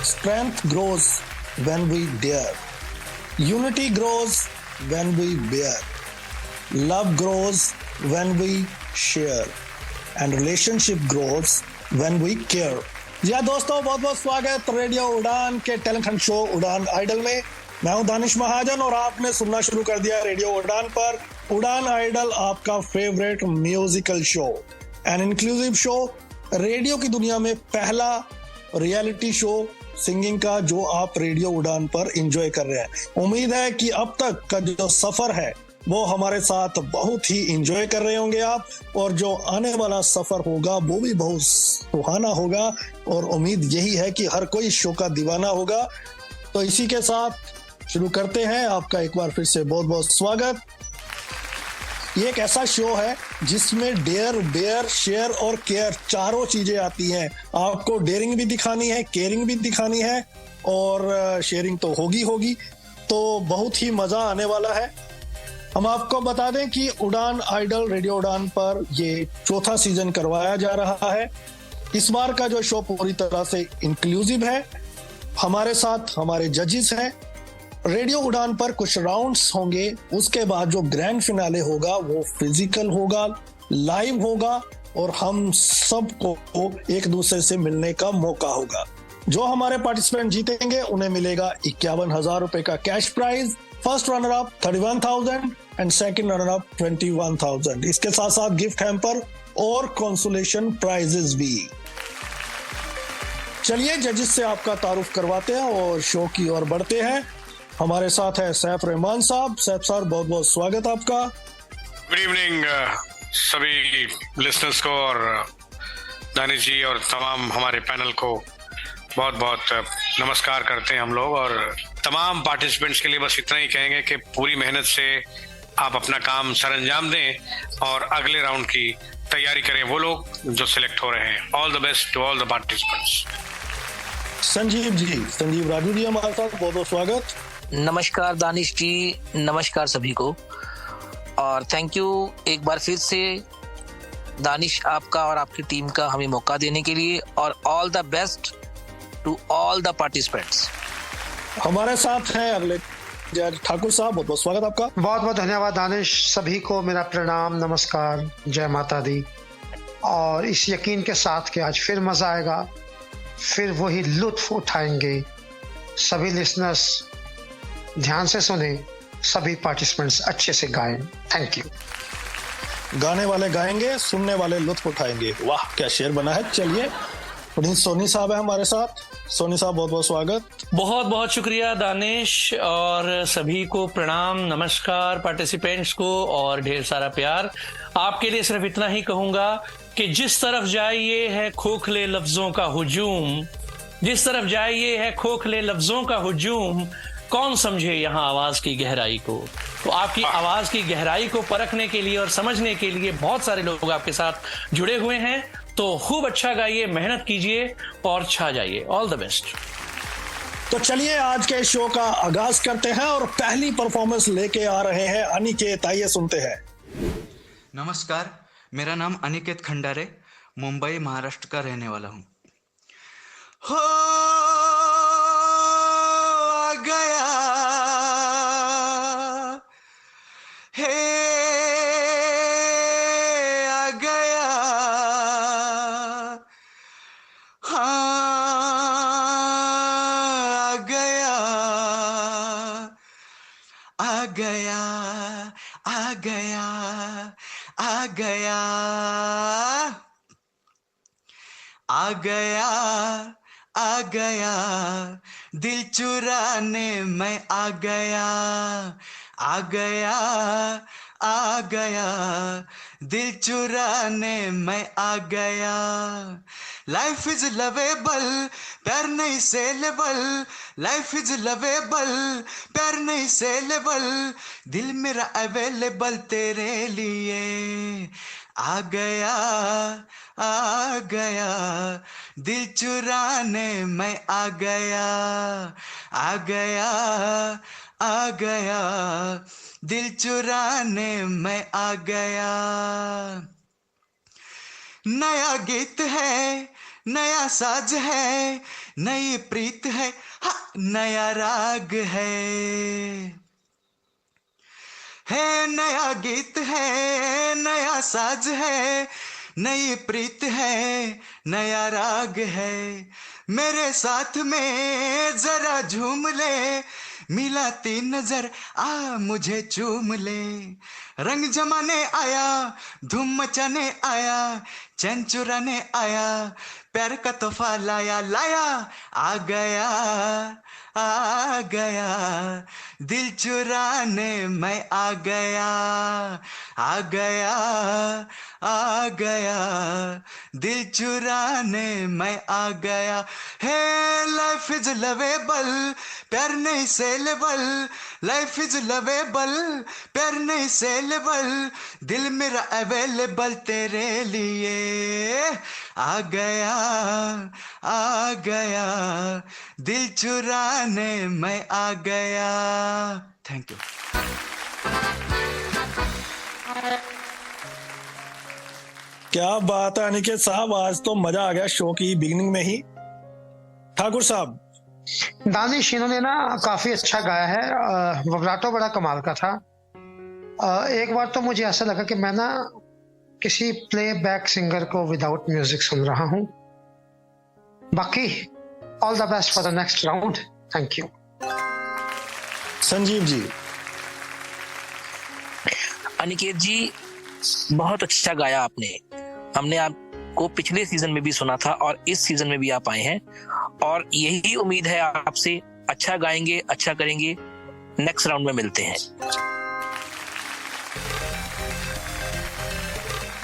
Strength grows when we dare. Unity grows when we bear. Love grows when we share. And relationship grows when we care. जी हाँ दोस्तों, बहुत बहुत स्वागत radio उड़ान के talent Hunt show उड़ान idol में। मैं हूं दानिश महाजन और आपने सुनना शुरू कर दिया रेडियो उड़ान पर उड़ान आइडल, आपका favourite musical show, an inclusive show, radio की दुनिया में पहला रियलिटी शो सिंगिंग का जो आप रेडियो उड़ान पर एंजॉय कर रहे हैं। उम्मीद है कि अब तक का जो सफर है वो हमारे साथ बहुत ही एंजॉय कर रहे होंगे आप, और जो आने वाला सफर होगा वो भी बहुत सुहाना होगा, और उम्मीद यही है कि हर कोई शो का दीवाना होगा। तो इसी के साथ शुरू करते हैं। आपका एक बार फिर से बहुत बहुत स्वागत। ये एक ऐसा शो है जिसमें डेयर, बेयर, शेयर और केयर चारों चीजें आती हैं। आपको डेयरिंग भी दिखानी है, केयरिंग भी दिखानी है, और शेयरिंग तो होगी। तो बहुत ही मजा आने वाला है। हम आपको बता दें कि उड़ान आइडल रेडियो उड़ान पर ये चौथा सीजन करवाया जा रहा है। इस बार का जो शो पूरी तरह से इंक्लूसिव है। हमारे साथ हमारे जजेस हैं। रेडियो उड़ान पर कुछ राउंड्स होंगे, उसके बाद जो ग्रैंड फिनाले होगा वो फिजिकल होगा, लाइव होगा, और हम सबको एक दूसरे से मिलने का मौका होगा। जो हमारे पार्टिसिपेंट जीतेंगे उन्हें मिलेगा 51,000 रुपए का cash prize, first runner up 31,000 and second runner up 21,000। इसके साथ साथ गिफ्ट हैम्पर और कंसोलेशन प्राइजेस भी। चलिए जजेस से आपका तारुफ करवाते हैं और शो की ओर बढ़ते हैं। हमारे साथ है सैफ रहमान साहब। सैफ साहब, बहुत बहुत स्वागत आपका। गुड इवनिंग सभी लिसनर्स को, और दानिश जी और तमाम हमारे पैनल को बहुत बहुत नमस्कार करते हैं हम लोग। और तमाम पार्टिसिपेंट्स के लिए बस इतना ही कहेंगे कि पूरी मेहनत से आप अपना काम सरअंजाम दें और अगले राउंड की तैयारी करें वो लोग जो सिलेक्ट हो रहे हैं। All the best to all the participants. Sanjeev Raju ji हमारे साथ, बहुत बहुत स्वागत। नमस्कार दानिश जी, नमस्कार सभी को, और थैंक यू एक बार फिर से दानिश आपका और आपकी टीम का हमें मौका देने के लिए, और all the best to all the participants. हमारे साथ हैं अगले जय ठाकुर साहब, बहुत बहुत स्वागत आपका। बहुत बहुत धन्यवाद दानिश। सभी को मेरा प्रणाम, नमस्कार, जय माता दी। और इस यकीन के साथ कि आज फिर मजा आएगा, फिर वही लुत्फ उठाएंगे। सभी लिसनर्स ध्यान से सुने, सभी पार्टिसिपेंट्स अच्छे से गाएं। Thank you. गाने वाले गाएंगे, सुनने वाले लुत्फ उठाएंगे। वाह क्या शेर बना है। चलिए सोनी साहब है हमारे साथ। सोनी साहब, बहुत बहुत स्वागत। बहुत बहुत शुक्रिया दानिश, और सभी को प्रणाम, नमस्कार, पार्टिसिपेंट्स को और ढेर सारा प्यार। आपके लिए सिर्फ इतना ही कहूंगा कि जिस तरफ जाए ये है खोखले लफ्जों का हुजूम, जिस तरफ जाए ये है खोखले लफ्जों का हुजूम, कौन समझे यहाँ आवाज की गहराई को। तो आपकी आवाज की गहराई को परखने के लिए और समझने के लिए बहुत सारे लोग आपके साथ जुड़े हुए हैं। तो खूब अच्छा गाइए, मेहनत कीजिए और छा जाइए। All the best. तो चलिए आज के शो का आगाज करते हैं, और पहली परफॉर्मेंस लेके आ रहे हैं अनिकेत। आइए सुनते हैं। नमस्कार, मेरा नाम अनिकेत खंडारे, मुंबई महाराष्ट्र का रहने वाला हूँ। हो आ गया हे आ गया, हाँ आ गया, आ गया, आ गया, आ गया, आ गया, आ गया, दिल चुराने मैं आ गया, आ गया, आ गया, दिल चुराने मैं आ गया। लाइफ इज लवेबल, प्यार नहीं सेलेबल, लाइफ इज लवेबल, प्यार नहीं सेलेबल, दिल मेरा अवेलेबल तेरे लिए। आ गया, आ गया, दिल चुराने मैं आ गया, आ गया, आ गया, दिल चुराने मैं आ गया। नया गीत है, नया साज है, नई प्रीत है, हाँ नया राग है नया गीत है, नया साज है, नई प्रीत है, नया राग है। मेरे साथ में जरा झूम ले, मिलाती नजर आ मुझे चूम ले। रंग जमाने आया, धूम मचाने आया, चैन चुराने आया, प्यार का तोहफा लाया लाया, आ गया, दिल चुराने मैं आ गया, आ गया, आ गया, दिल चुराने मैं आ गया। है लाइफ इज लवेबल, प्यार नहीं सेलेबल, लाइफ इज लवेबल, प्यार नहीं सेलेबल, दिल मेरा अवेलेबल तेरे लिए। आ गया, दिल चुराने मैं आ गया। Thank you. क्या बात है अनिकेत साहब, आज तो मजा आ गया शो की बिगिनिंग में ही। ठाकुर साहब। दानिश, इन्होंने ना काफी अच्छा गाया है, वबराटो बड़ा कमाल का था। एक बार तो मुझे ऐसा लगा कि मैं ना किसी प्लेबैक सिंगर को विदाउट म्यूजिक सुन रहा हूं। बाकी all the best for the next round. Thank you. Sanjeev ji. Aniket ji, बहुत अच्छा गाया आपने। हमने आपको पिछले सीजन में भी सुना था और इस सीजन में भी आप आए हैं, और यही उम्मीद है आपसे। अच्छा गाएंगे, अच्छा करेंगे। नेक्स्ट राउंड में मिलते हैं।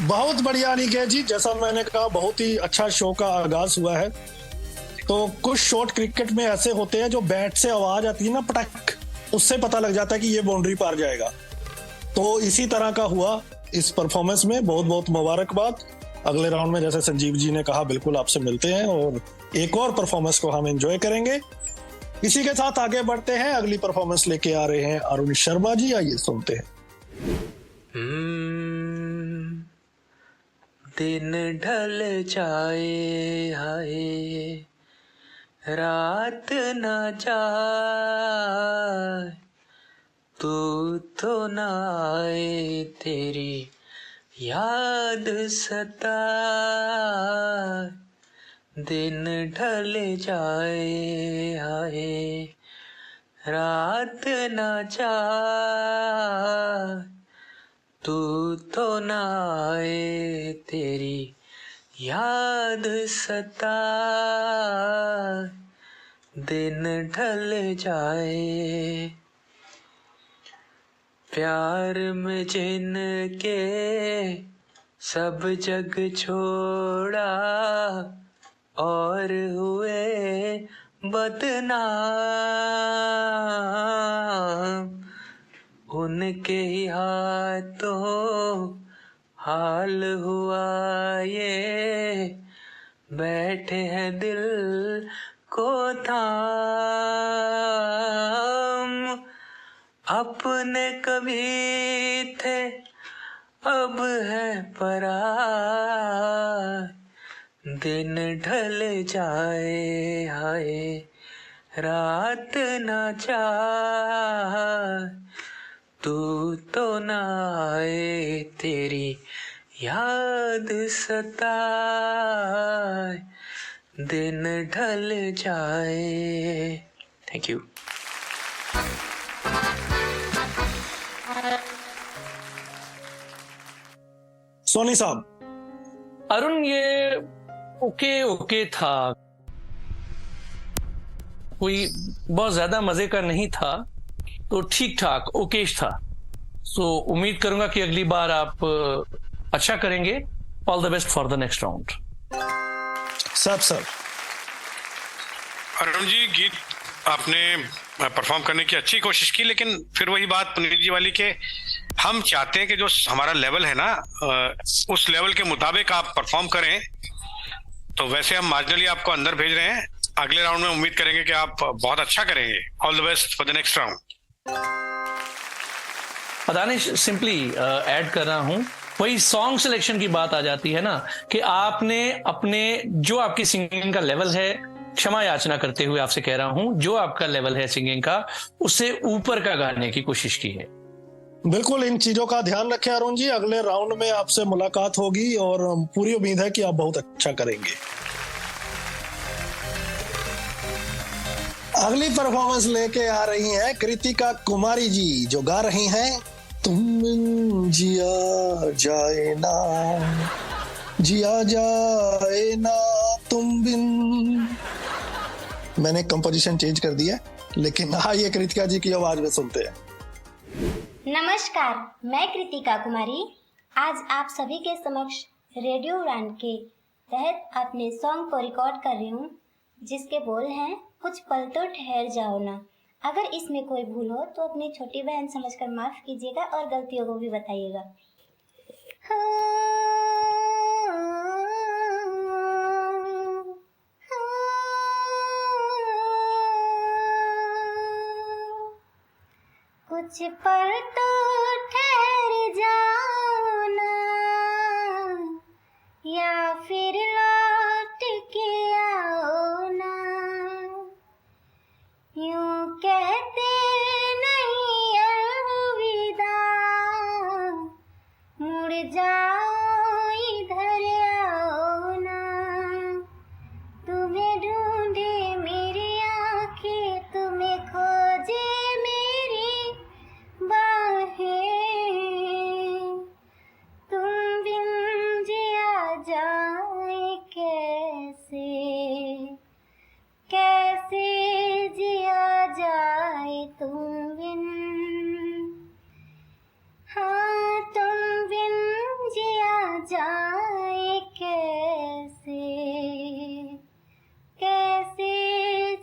बहुत बढ़िया अनिकेत जी, जैसा मैंने कहा बहुत ही अच्छा शो का आगाज हुआ है। तो कुछ शॉट क्रिकेट में ऐसे होते हैं जो बैट से आवाज आती है ना, पटक, उससे पता लग जाता है कि ये बाउंड्री पार जाएगा। तो इसी तरह का हुआ इस परफॉर्मेंस में। बहुत बहुत मुबारकबाद। अगले राउंड में जैसे संजीव जी ने कहा बिल्कुल आपसे मिलते हैं और एक और परफॉर्मेंस को हम एंजॉय करेंगे। इसी के साथ आगे बढ़ते हैं। अगली परफॉर्मेंस लेके आ रहे हैं अरुण शर्मा जी। आइए सुनते हैं। दिन ढल जाए हाय, रात न जाए, तू तो न आए, तेरी याद सताए। दिन ढल जाए हाय, रात न जाए, तू तो न आए, तेरी याद सताए। दिन ढल जाए, प्यार में जिनके सब जग छोड़ा, और हुए बदनाम। उनके ही हाथों हाल हुआ ये, बैठे हैं दिल को थाम। अपने कभी थे अब है पराए। दिन ढल जाए हाय, रात न जाए, तू तो न आए, तेरी याद सताए। दिन ढल जाए। Thank you. सोनी साहब। अरुण, ये ओके था, कोई बहुत ज्यादा मजे का नहीं था, तो ठीक ठाक ओकेश था। सो उम्मीद करूंगा कि अगली बार आप अच्छा करेंगे। All the best for the next round. Sir. Arun ji, गीत आपने परफॉर्म करने की अच्छी कोशिश की, लेकिन फिर वही बात पुनीत जी वाली के हम चाहते हैं कि जो हमारा लेवल है ना, उस लेवल के मुताबिक आप परफॉर्म करें। तो वैसे हम मार्जिनली आपको अंदर भेज रहे हैं। अगले राउंड में उम्मीद करेंगे कि आप बहुत अच्छा करेंगे। All the best for the next round. Danish, simply add कर रहा हूं वही सॉन्ग सिलेक्शन की बात आ जाती है ना, कि आपने अपने जो आपकी सिंगिंग का लेवल है, क्षमा याचना करते हुए आपसे कह रहा हूं, जो आपका लेवल है सिंगिंग का, उससे ऊपर का गाने की कोशिश की है। बिल्कुल इन चीजों का ध्यान रखें अरुण जी। अगले राउंड में आपसे मुलाकात होगी और पूरी उम्मीद है कि आप बहुत अच्छा करेंगे। अगली परफॉर्मेंस लेके आ रही हैं कृतिका कुमारी जी, जो गा रही हैं तुम बिन जिया जाए ना, जिया जाए ना तुम बिन। मैंने कंपोजिशन चेंज कर दिया, लेकिन आइए कृतिका जी की आवाज में सुनते हैं। नमस्कार, मैं कृतिका कुमारी आज आप सभी के समक्ष रेडियो उड़ान के तहत अपने सॉन्ग को रिकॉर्ड कर रही हूँ, जिसके बोल हैं कुछ पल तो ठहर जाओ ना। अगर इसमें कोई भूल हो तो अपनी छोटी बहन समझकर माफ कीजिएगा और गलतियों को भी बताइएगा। कुछ पल तो ठहर जाओ ना, या फिर लौट के आओ ना। यूं कहते नहीं अलविदा, मुड़ जाओ इधर आओ ना। तुम्हें ढूंढे मेरी आंखें, तुम्हें खोजे मेरी बाहें। तुम बिन जिया जाए कैसे, कैसे जिया जाए तुम बिन। हाँ तुम बिन जिया जाए कैसे, कैसे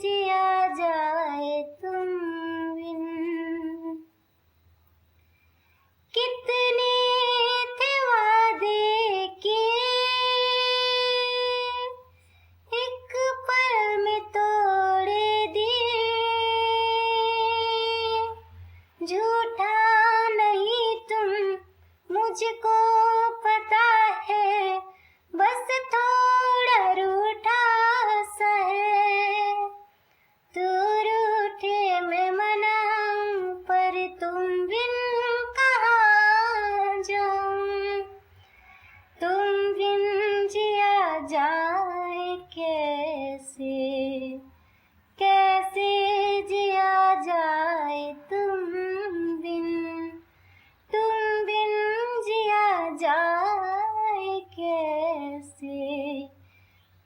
जिया जाए तुम बिन। कितने थे वादे किए, एक पल में तोड़े दिए। झूठा नहीं तुम मुझको पता है, बस थोड़ा रूठा सा है। तू रूठे मैं मनाऊं, पर तुम बिन कहाँ जाऊं। तुम बिन जिया जाए कैसे, कैसे जिया जाए तुम बिन। तुम बिन जिया जाए कैसे,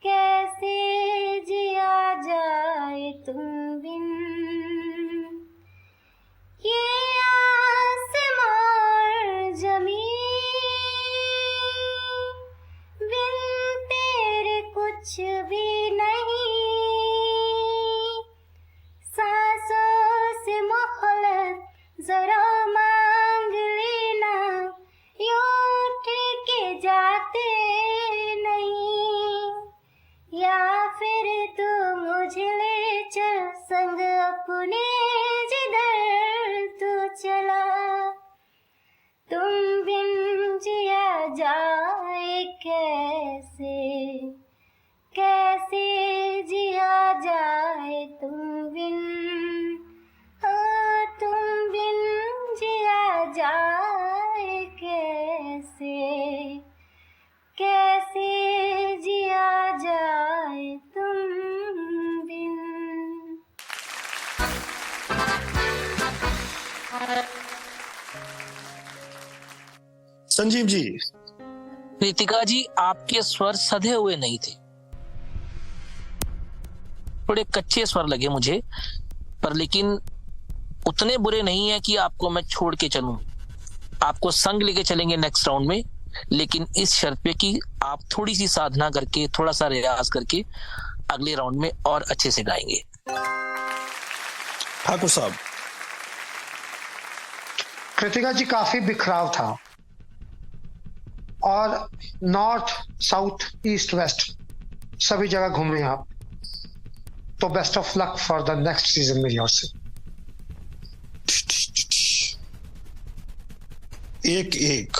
कैसे जिया जाए तुम बिन। ये आसमां और ज़मीं, बिन तेरे कुछ भी नहीं। सांसों से मोहलत जरा मांग लेना, यूं उठ के जाते नहीं। या फिर तू मुझे ले चल संग अपने, जिधर तू चला। तुम बिन जिया जाए कैसे, कैसे जिया जाए तुम बिन। हाँ तुम बिन जिया जाए कैसे, कैसे जिया जाए तुम बिन। संजीव जी, कृतिका जी, आपके स्वर सधे हुए नहीं थे, थोड़े कच्चे स्वर लगे मुझे, पर लेकिन उतने बुरे नहीं है कि आपको मैं छोड़ के चलूं। आपको संग लेके चलेंगे नेक्स्ट राउंड में, लेकिन इस शर्त पे कि आप थोड़ी सी साधना करके, थोड़ा सा रियाज करके अगले राउंड में और अच्छे से गाएंगे। ठाकुर साहब। कृतिका जी काफी बिखराव था, और नॉर्थ साउथ ईस्ट वेस्ट सभी जगह घूमे आप, तो best of luck for the next season मेरी ओर से। एक एक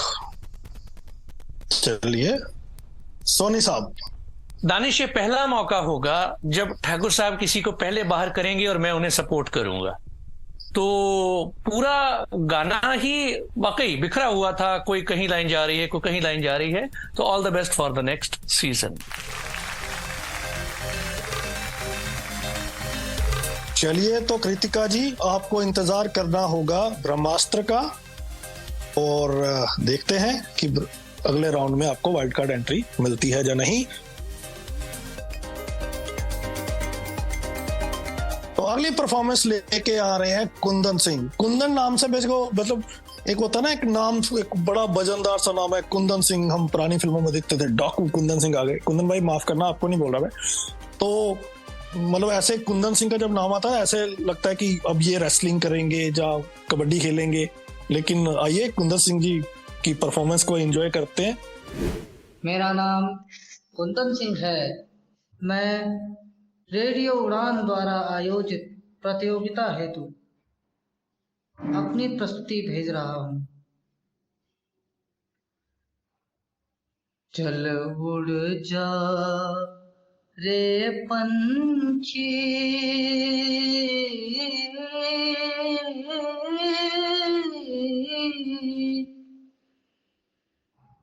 चलिए सोनी साहब। दानिश, ये पहला मौका होगा जब ठाकुर साहब किसी को पहले बाहर करेंगे और मैं उन्हें सपोर्ट करूंगा। तो पूरा गाना ही वाकई बिखरा हुआ था, कोई कहीं लाइन जा रही है, कोई कहीं लाइन जा रही है। तो all the best for the next season. चलिए तो कृतिका जी, आपको इंतजार करना होगा ब्रह्मास्त्र का, और देखते हैं कि अगले राउंड में आपको वाइल्ड कार्ड एंट्री मिलती है या नहीं। तो अगली परफॉर्मेंस लेके आ रहे हैं कुंदन सिंह। कुंदन नाम से मतलब एक होता है ना, एक नाम, एक बड़ा वजनदार सा नाम है कुंदन सिंह। हम पुरानी फिल्मों में देखते थे, डाकू कुंदन सिंह आ गए। कुंदन भाई माफ करना, आपको नहीं बोल रहा मैं। तो मतलब ऐसे कुंदन सिंह का जब नाम आता है ऐसे लगता है कि अब ये रेसलिंग करेंगे या कबड्डी खेलेंगे, लेकिन आइए कुंदन सिंह जी की परफॉर्मेंस को एंजॉय करते हैं। मेरा नाम कुंदन सिंह है। मैं रेडियो उड़ान द्वारा आयोजित प्रतियोगिता हेतु अपनी प्रस्तुति भेज रहा हूँ। चल उड़ जा रे पंछी,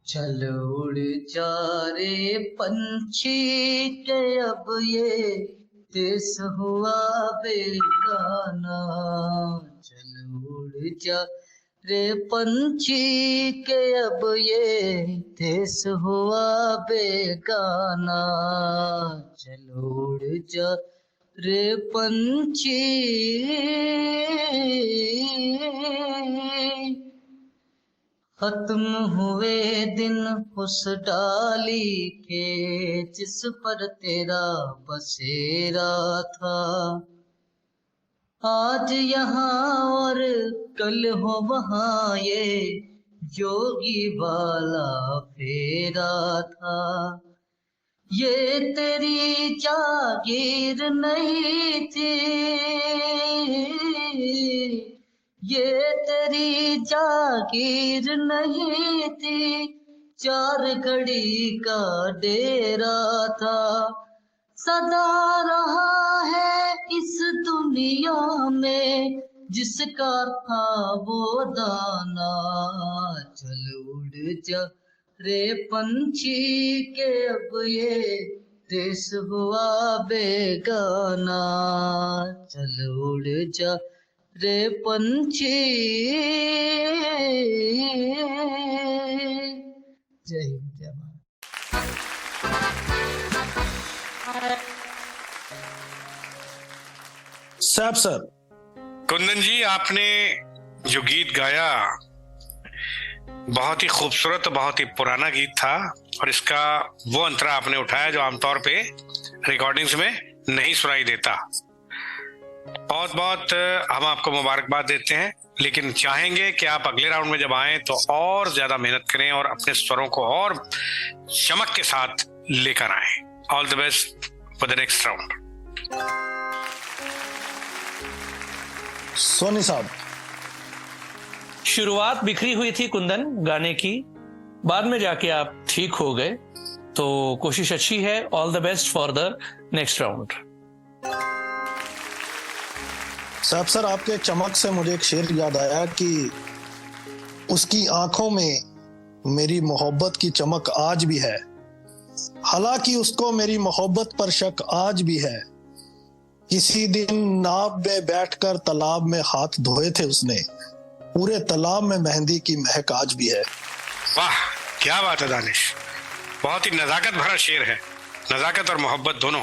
चल उड़ जा रे पंछी के अब ये देश हुआ बेगाना। चल उड़ जा रे पंछी के अब ये देश हुआ बेगाना। चल उड़ जा रे पंछी। खत्म हुए दिन उस डाली के जिस पर तेरा बसेरा था। आज यहाँ और कल हो वहाँ ये जोगी वाला फेरा था। ये तेरी जागीर नहीं थी, ये तेरी जागीर नहीं थी, चार घड़ी का डेरा था। सदा रहा है इस दुनिया में जिसका था वो दाना। चल उड़ जा रे पंछी के अब ये देश हुआ बेगाना। चल उड़ जा रे पंछी। जय हिंद, जय भारत। साहब सर। कुंदन जी, आपने जो गीत गाया बहुत ही खूबसूरत, बहुत ही पुराना गीत था, और इसका वो अंतरा आपने उठाया जो आमतौर पे रिकॉर्डिंग्स में नहीं सुनाई देता। बहुत बहुत हम आपको मुबारकबाद देते हैं, लेकिन चाहेंगे कि आप अगले राउंड में जब आएं तो और ज्यादा मेहनत करें और अपने स्वरों को और चमक के साथ लेकर आएं। All the best for the next round. Soni साहब। शुरुआत बिखरी हुई थी कुंदन गाने की, बाद में जाके आप ठीक हो गए, तो कोशिश अच्छी है। All the best for the next round. साहब सर, आपके चमक से मुझे एक शेर याद आया कि उसकी आंखों में मेरी मोहब्बत की चमक आज भी है, हालांकि उसको मेरी मोहब्बत पर शक आज भी है। किसी दिन नाव में बैठकर तालाब में हाथ धोए थे उसने, पूरे तालाब में मेहंदी की महक आज भी है। वाह, क्या बात है दानिश, बहुत ही नजाकत भरा शेर है, नजाकत और मोहब्बत दोनों।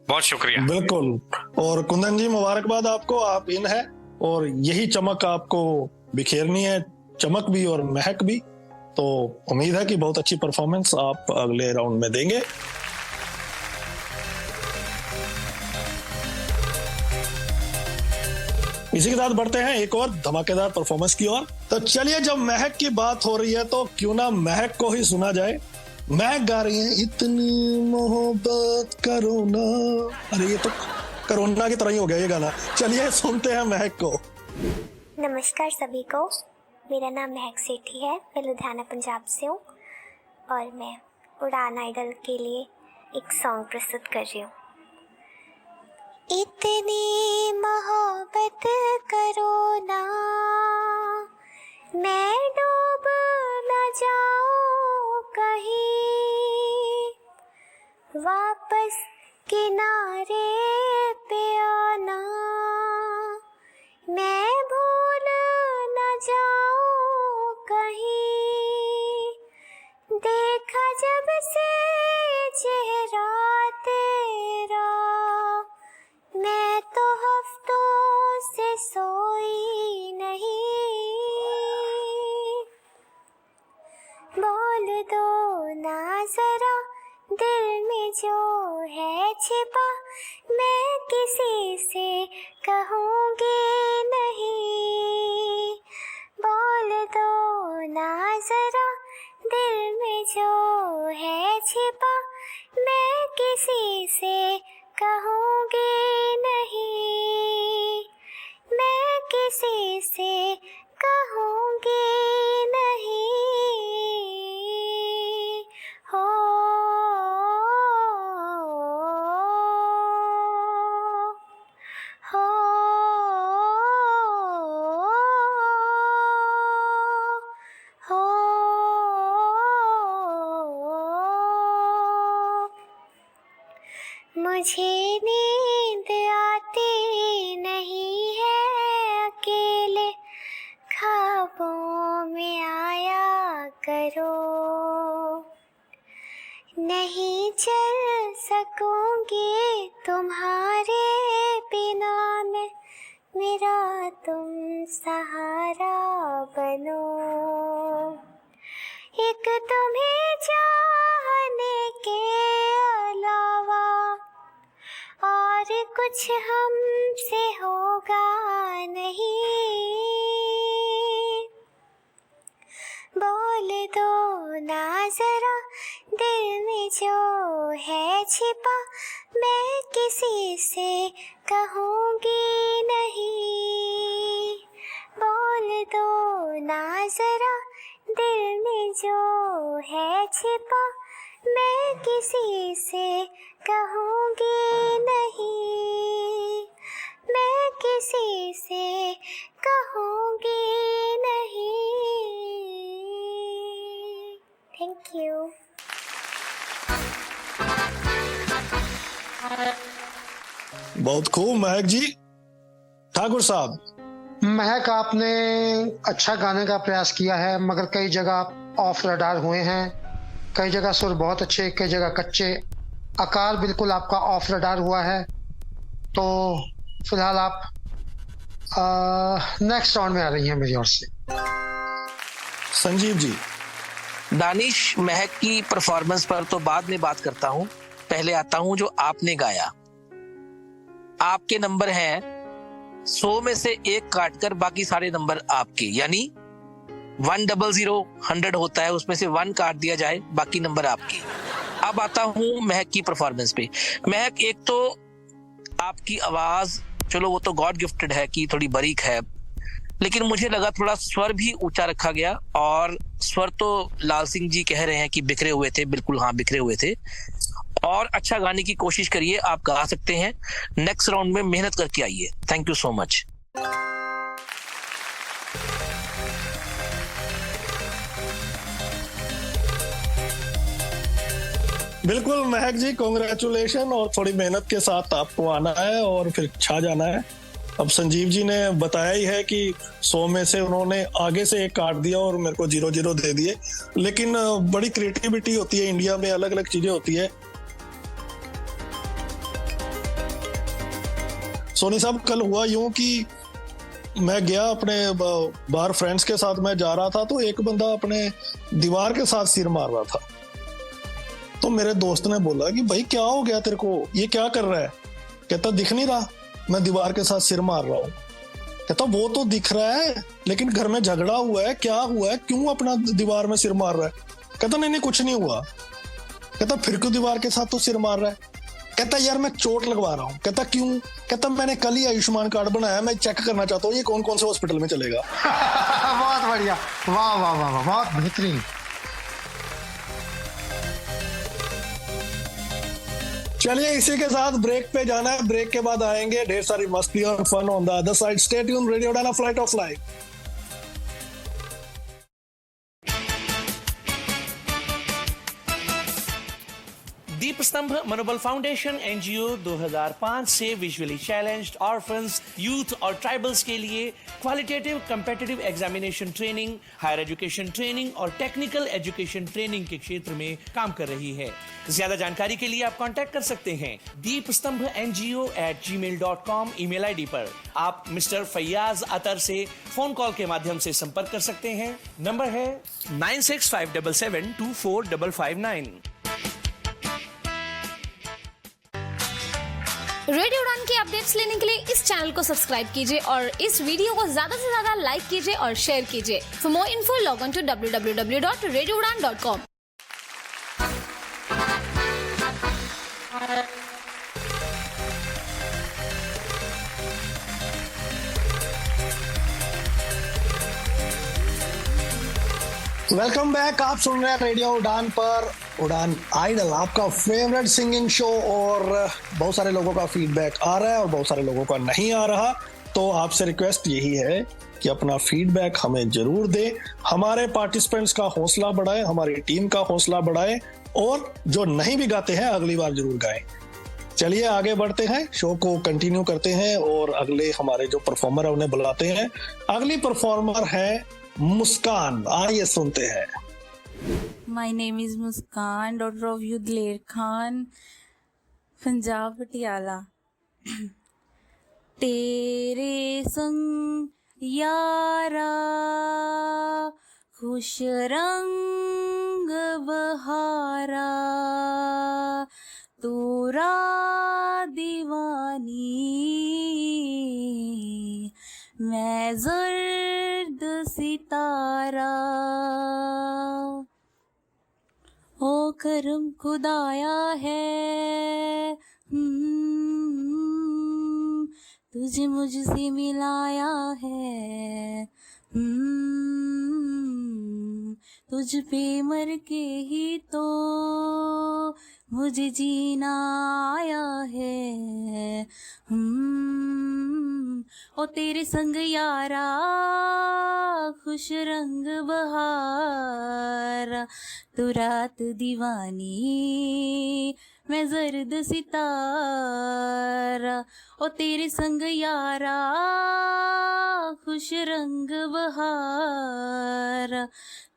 बहुत शुक्रिया। बिल्कुल। और कुंदन जी, मुबारकबाद आपको, आप इन है और यही चमक आपको बिखेरनी है, चमक भी और महक भी। तो उम्मीद है कि बहुत अच्छी परफॉर्मेंस आप अगले राउंड में देंगे। इसी के साथ बढ़ते हैं एक और धमाकेदार परफॉर्मेंस की ओर। तो चलिए, जब महक की बात हो रही है तो क्यों ना महक को ही सुना जाए। महक गा रही है, इतनी मोहब्बत करो ना। अरे ये तो कोरोना की तरह ही हो गया ये गाना। चलिए सुनते हैं महक को। नमस्कार सभी को, मेरा नाम महक सेठी है, मैं लुधियाना पंजाब से हूँ। और मैं उड़ान आइडल के लिए एक सॉन्ग प्रस्तुत कर रही हूँ। इतनी मोहब्बत करो ना, मैं डूब न जाऊं कहीं, वापस किनारे पे आना, मैं भूल न जाऊं कहीं, देखा जब से चेहरा तेरा, मैं तो हफ्तों से सोई नहीं, बोल दो ना जरा दिल में जो है छिपा, मैं किसी से कहूँगी नहीं, बोल दो ना जरा दिल में जो है छिपा, मैं किसी से कहूँगी नहीं, मैं किसी से कहूँगी नहीं। हो हो हो मुझे नींद आती नहीं है, अकेले ख्वाबों में आया करो, नहीं चल सकूंगी तुम्हारे बिना मैं, मेरा तुम सहारा बनो, एक तुम्हें चाहने के अलावा और कुछ हमसे होगा नहीं, बोल दो ना जरा दिल में जो है छिपा, मैं किसी से कहूँगी नहीं, बोल दो ना जरा दिल में जो है छिपा, मैं किसी से कहूँगी नहीं, मैं किसी से कहूँगी नहीं। Thank you. बहुत खूब महक जी। ठाकुर साहब, महक, आपने अच्छा गाने का प्रयास किया है, मगर कई जगह ऑफ रडार हुए हैं, कई जगह सुर बहुत अच्छे, कई जगह कच्चे, आकार बिल्कुल आपका ऑफ रडार हुआ है। तो फिलहाल आप नेक्स्ट राउंड में आ रही हैं मेरी ओर से। संजीव जी। दानिश, महक की परफॉर्मेंस पर तो बाद में बात करता हूँ, पहले आता हूँ जो आपने गाया। आपके नंबर हैं 100 में से 1 काटकर बाकी सारे नंबर आपके, यानी 100 100 होता है, उसमें से 1 काट दिया जाए, बाकी नंबर आपके। अब आता हूँ महक की परफॉर्मेंस पे। महक, एक तो आपकी आवाज, चलो वो तो गॉड गिफ्टेड है कि थोड़ी बारीक है, लेकिन मुझे लगा थोड़ा स्वर भी ऊंचा रखा गया, और स्वर तो लाल सिंह जी कह रहे हैं कि बिखरे हुए थे, बिल्कुल हाँ बिखरे हुए थे, और अच्छा गाने की कोशिश करिए, आप गा सकते हैं। नेक्स्ट राउंड में मेहनत करके आइए। Thank you so much. बिल्कुल महक जी, कॉन्ग्रेचुलेशन, और थोड़ी मेहनत के साथ आपको आना है और फिर छा जाना है। अब संजीव जी ने बताया ही है कि 100 में से उन्होंने आगे से 1 काट दिया और मेरे को 0-0 दे दिए, लेकिन बड़ी क्रिएटिविटी होती है इंडिया में, अलग अलग चीजें होती है। सोनी साहब, कल हुआ यूं कि मैं गया अपने बाहर, फ्रेंड्स के साथ मैं जा रहा था, तो एक बंदा अपने दीवार के साथ सिर मार रहा था। तो मेरे दोस्त ने बोला कि भाई क्या हो गया तेरे को, ये क्या कर रहा है? कहता दिख नहीं रहा मैं दीवार के साथ सिर मार रहा हूँ। कहता वो तो दिख रहा है, लेकिन घर में झगड़ा हुआ है, क्या हुआ है, क्यों अपना दीवार में सिर मार रहा है? कहता नहीं नहीं कुछ नहीं हुआ। कहता फिर क्यों दीवार के साथ तो सिर मार रहा है? कहता यार मैं चोट लगवा रहा हूँ। कहता क्यों? कहता मैंने कल ही आयुष्मान कार्ड बनाया, मैं चेक करना चाहता हूँ ये कौन कौन से हॉस्पिटल में चलेगा। बहुत बढ़िया, वाह वाह वाह वाह, बहुत बेहतरीन। चलिए इसी के साथ ब्रेक पे जाना है। ब्रेक के बाद आएंगे ढेर सारी मस्ती और fun on the other side. Stay tuned, radio Udaan, flight of life. Deep Stambh Manobal foundation NGO 2005 से विजुअली चैलेंज्ड ऑर्फन्स, यूथ और ट्राइबल्स के लिए qualitative competitive examination training, higher education training और टेक्निकल एजुकेशन ट्रेनिंग के क्षेत्र में काम कर रही है। ज्यादा जानकारी के लिए आप कांटेक्ट कर सकते हैं deepstambhNGO@gmail.com ईमेल आईडी पर। आप मिस्टर फैयाज अतर से फोन कॉल के माध्यम से संपर्क कर सकते हैं। नंबर है 9657724559। रेडियो उड़ान की अपडेट्स लेने के लिए इस चैनल को सब्सक्राइब कीजिए और इस वीडियो को ज्यादा से ज्यादा लाइक कीजिए और शेयर कीजिए। For more info log on to www.radioudan.com। Welcome back. आप सुन रहे हैं रेडियो उड़ान पर उड़ान आइडल, आपका फेवरेट सिंगिंग शो। और बहुत सारे लोगों का फीडबैक आ रहा है और बहुत सारे लोगों का नहीं आ रहा। तो आपसे रिक्वेस्ट यही है कि अपना फीडबैक हमें जरूर दें, हमारे पार्टिसिपेंट्स का हौसला बढ़ाएं, हमारी टीम का हौसला बढ़ाएं और जो नहीं भी गाते हैं अगली बार जरूर गाएं। चलिए आगे बढ़ते हैं, शो को कंटिन्यू करते हैं और अगले हमारे जो परफॉर्मर है उन्हें बुलाते हैं। अगली परफॉर्मर है मुस्कान, आइए सुनते हैं। My name is Muskan, daughter of Yudler Khan, Punjab, Patiala. तेरे संग यारा खुश रंग बहारा, तोरा दीवानी मैं जर्द सितारा। ओ करम खुदाया है तुझे मुझसे मिलाया है। तुझ पे मर के ही तो मुझे जीना आया है। ओ तेरे संग यारा खुश रंग बहारा, तू रात दीवानी मैं जर्द सितारा। ओ तेरे संग यारा खुश रंग बहारा,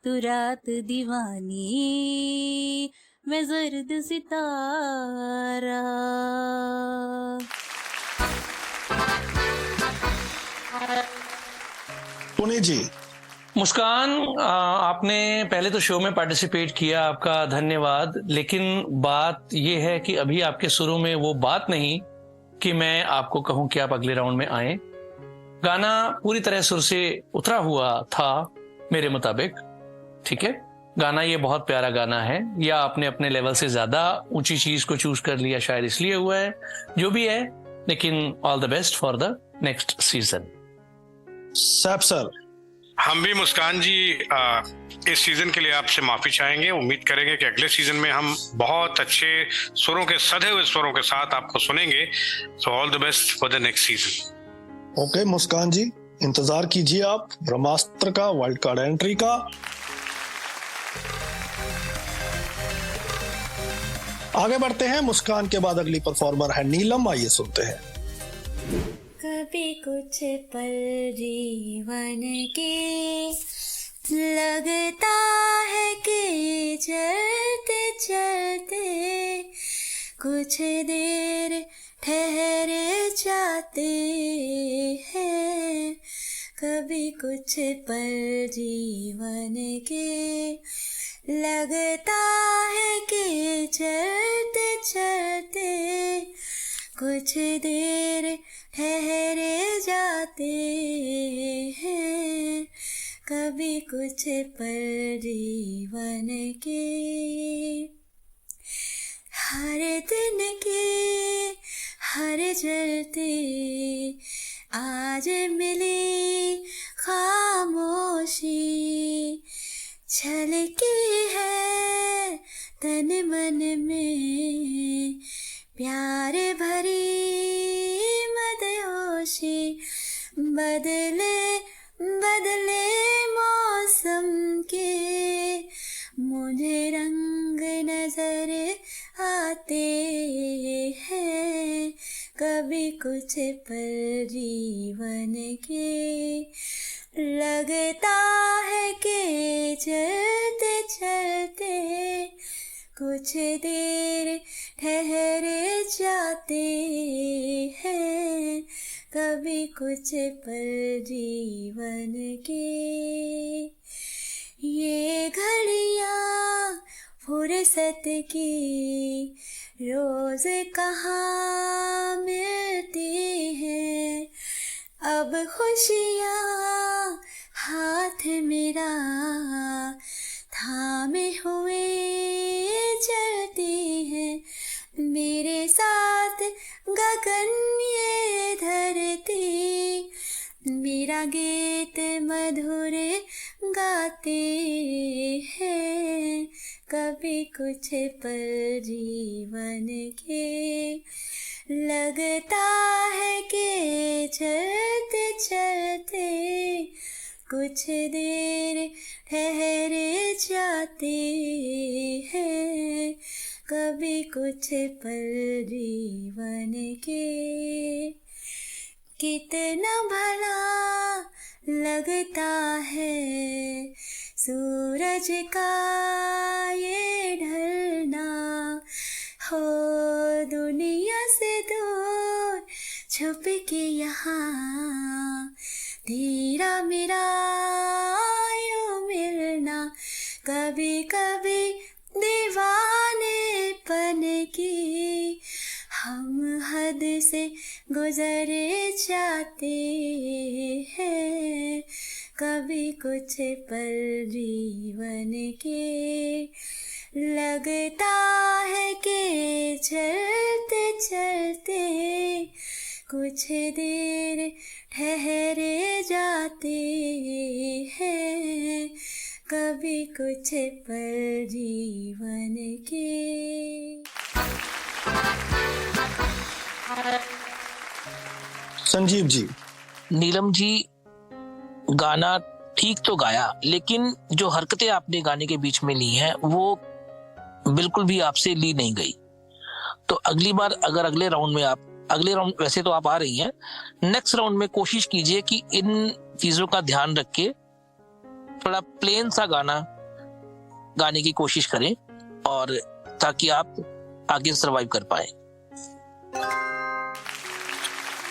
तू रात दीवानी मैं जर्द सितारा। पुनी जी। मुस्कान, आपने पहले तो शो में पार्टिसिपेट किया, आपका धन्यवाद। लेकिन बात यह है कि अभी आपके सुरों में वो बात नहीं कि मैं आपको कहूं कि आप अगले राउंड में आए। गाना पूरी तरह सुर से उतरा हुआ था मेरे मुताबिक, ठीक है। गाना ये बहुत प्यारा गाना है, या आपने अपने लेवल से ज्यादा ऊंची चीज को चूज कर लिया, शायद इसलिए हुआ है, जो भी है। लेकिन all the best for the next season. SAP sir. हम भी मुस्कान जी इस सीजन के लिए आपसे माफी चाहेंगे। उम्मीद करेंगे कि अगले सीजन में हम बहुत अच्छे सुरों के, सधे हुए सुरों के साथ आपको सुनेंगे। So all the best for the next season. Okay Muskan ji, इंतजार कीजिए आप ब्रह्मास्त्र का, वाइल्ड कार्ड एंट्री का। आगे बढ़ते हैं। मुस्कान के बाद अगली परफॉर्मर है नीलम, आइए सुनते हैं। कभी कुछ पल जीवन के लगता है कि चलते चलते कुछ देर ठहर जाते हैं। कभी कुछ पल जीवन के लगता है कि चलते चलते कुछ देर ठहर जाते हैं। कभी कुछ पल जीवन के हर दिन के हर जलते आज मिली खामोशी छलकी है तन मन में प्यार भरी मदहोशी, बदले बदले मौसम के मुझे रंग नजर आते हैं, कभी कुछ पल जीवन के, लगता है कि चलते चलते कुछ देर ठहर जाते हैं, कभी कुछ पल जीवन के। ये घड़ियां फुर्सत की रोज कहाँ मिलती हैं, अब खुशियाँ हाथ मेरा थामे हुए चलती हैं, मेरे साथ गगन ये धरती, मेरा गीत मधुर गाते हैं, कभी कुछ पल जीवन के, लगता है कि चलते चलते कुछ देर ठहर जाते हैं, कभी कुछ पल जीवन के। कितना भला लगता है सूरज का ये ढलना, हो दुनिया से दूर छुप के यहाँ तेरा मेरा यूं मिलना, कभी कभी दीवानेपन की हम हद से गुजर जाते हैं, कभी कुछ पल जीवन के, लगता है कि चलते चलते कुछ देर ठहर जाते हैं, कभी कुछ पल जीवन के। संजीव जी। नीलम जी, गाना ठीक तो गाया, लेकिन जो हरकतें आपने गाने के बीच में ली हैं वो बिल्कुल भी आपसे ली नहीं गई। तो अगली बार अगर अगले राउंड वैसे तो आप आ रही हैं, नेक्स्ट राउंड में कोशिश कीजिए कि इन चीजों का ध्यान रख के थोड़ा प्लेन सा गाना गाने की कोशिश करें, और ताकि आप आगे सरवाइव कर पाए।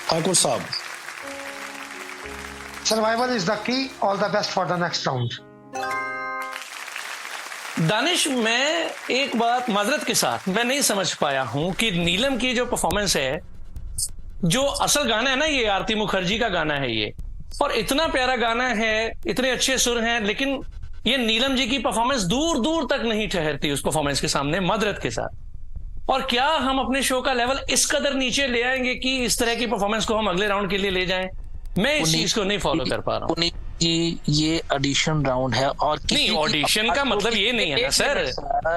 ठाकुर साहब। Survival is the key, all the best for the next round. Danish, मैं एक बात माजरत के साथ मैं नहीं समझ पाया हूं कि नीलम की जो परफॉर्मेंस है, जो असल गाना है ना, ये आरती मुखर्जी का गाना है ये, और इतना प्यारा गाना है, इतने अच्छे सुर हैं, लेकिन ये नीलम जी की परफॉर्मेंस दूर दूर तक नहीं ठहरती उस परफॉर्मेंस के सामने, माजरत के साथ। और क्या हम अपने शो का लेवल इस कदर नीचे ले आएंगे कि इस तरह की परफॉर्मेंस को हम अगले राउंड के लिए ले जाएं? मैं इस चीज को नहीं फॉलो कर पा रहा हूँ। ये ऑडिशन राउंड है, और नहीं, ऑडिशन का मतलब ये नहीं है ना सर।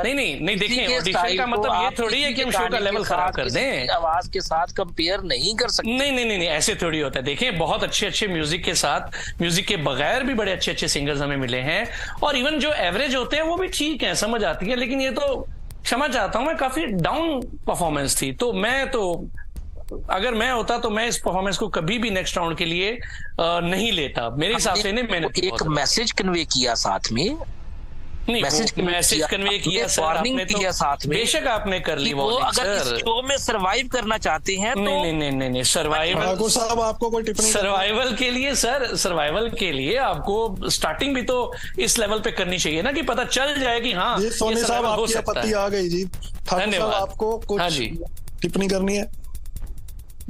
नहीं देखिए, ऑडिशन का मतलब ये थोड़ी है कि हम शो का लेवल खराब कर दें, आवाज के साथ कंपेयर नहीं कर सकते। नहीं, ऐसे थोड़ी होता है। देखिए, बहुत अच्छे म्यूजिक के साथ, म्यूजिक के बगैर भी बड़े अच्छे सिंगर्स हमें मिले हैं, और इवन जो एवरेज होते हैं वो भी ठीक है, समझ आती है, लेकिन ये तो क्षमा चाहता हूं मैं, काफी डाउन परफॉर्मेंस थी। तो अगर मैं होता तो मैं इस परफॉर्मेंस को कभी भी नेक्स्ट राउंड के लिए नहीं लेता। मेरे हिसाब से नहीं, मैंने एक मैसेज कन्वे किया साथ में, मैसेज कन्वे किया सर, आपने तो साथ में बेशक आपने कर ली वो। अगर इस शो में सरवाइव करना चाहते हैं तो नहीं, सर्वाइवल साहब आपको कोई टिप्पणी? सर्वाइवल के लिए सर, सर्वाइवल के लिए आपको स्टार्टिंग भी तो इस लेवल पे करनी चाहिए ना, कि पता चल जाए कि हाँ सोनी साहब आपकी आपत्ति आ गई जी। धन्यवाद। आपको कुछ टिप्पणी करनी है?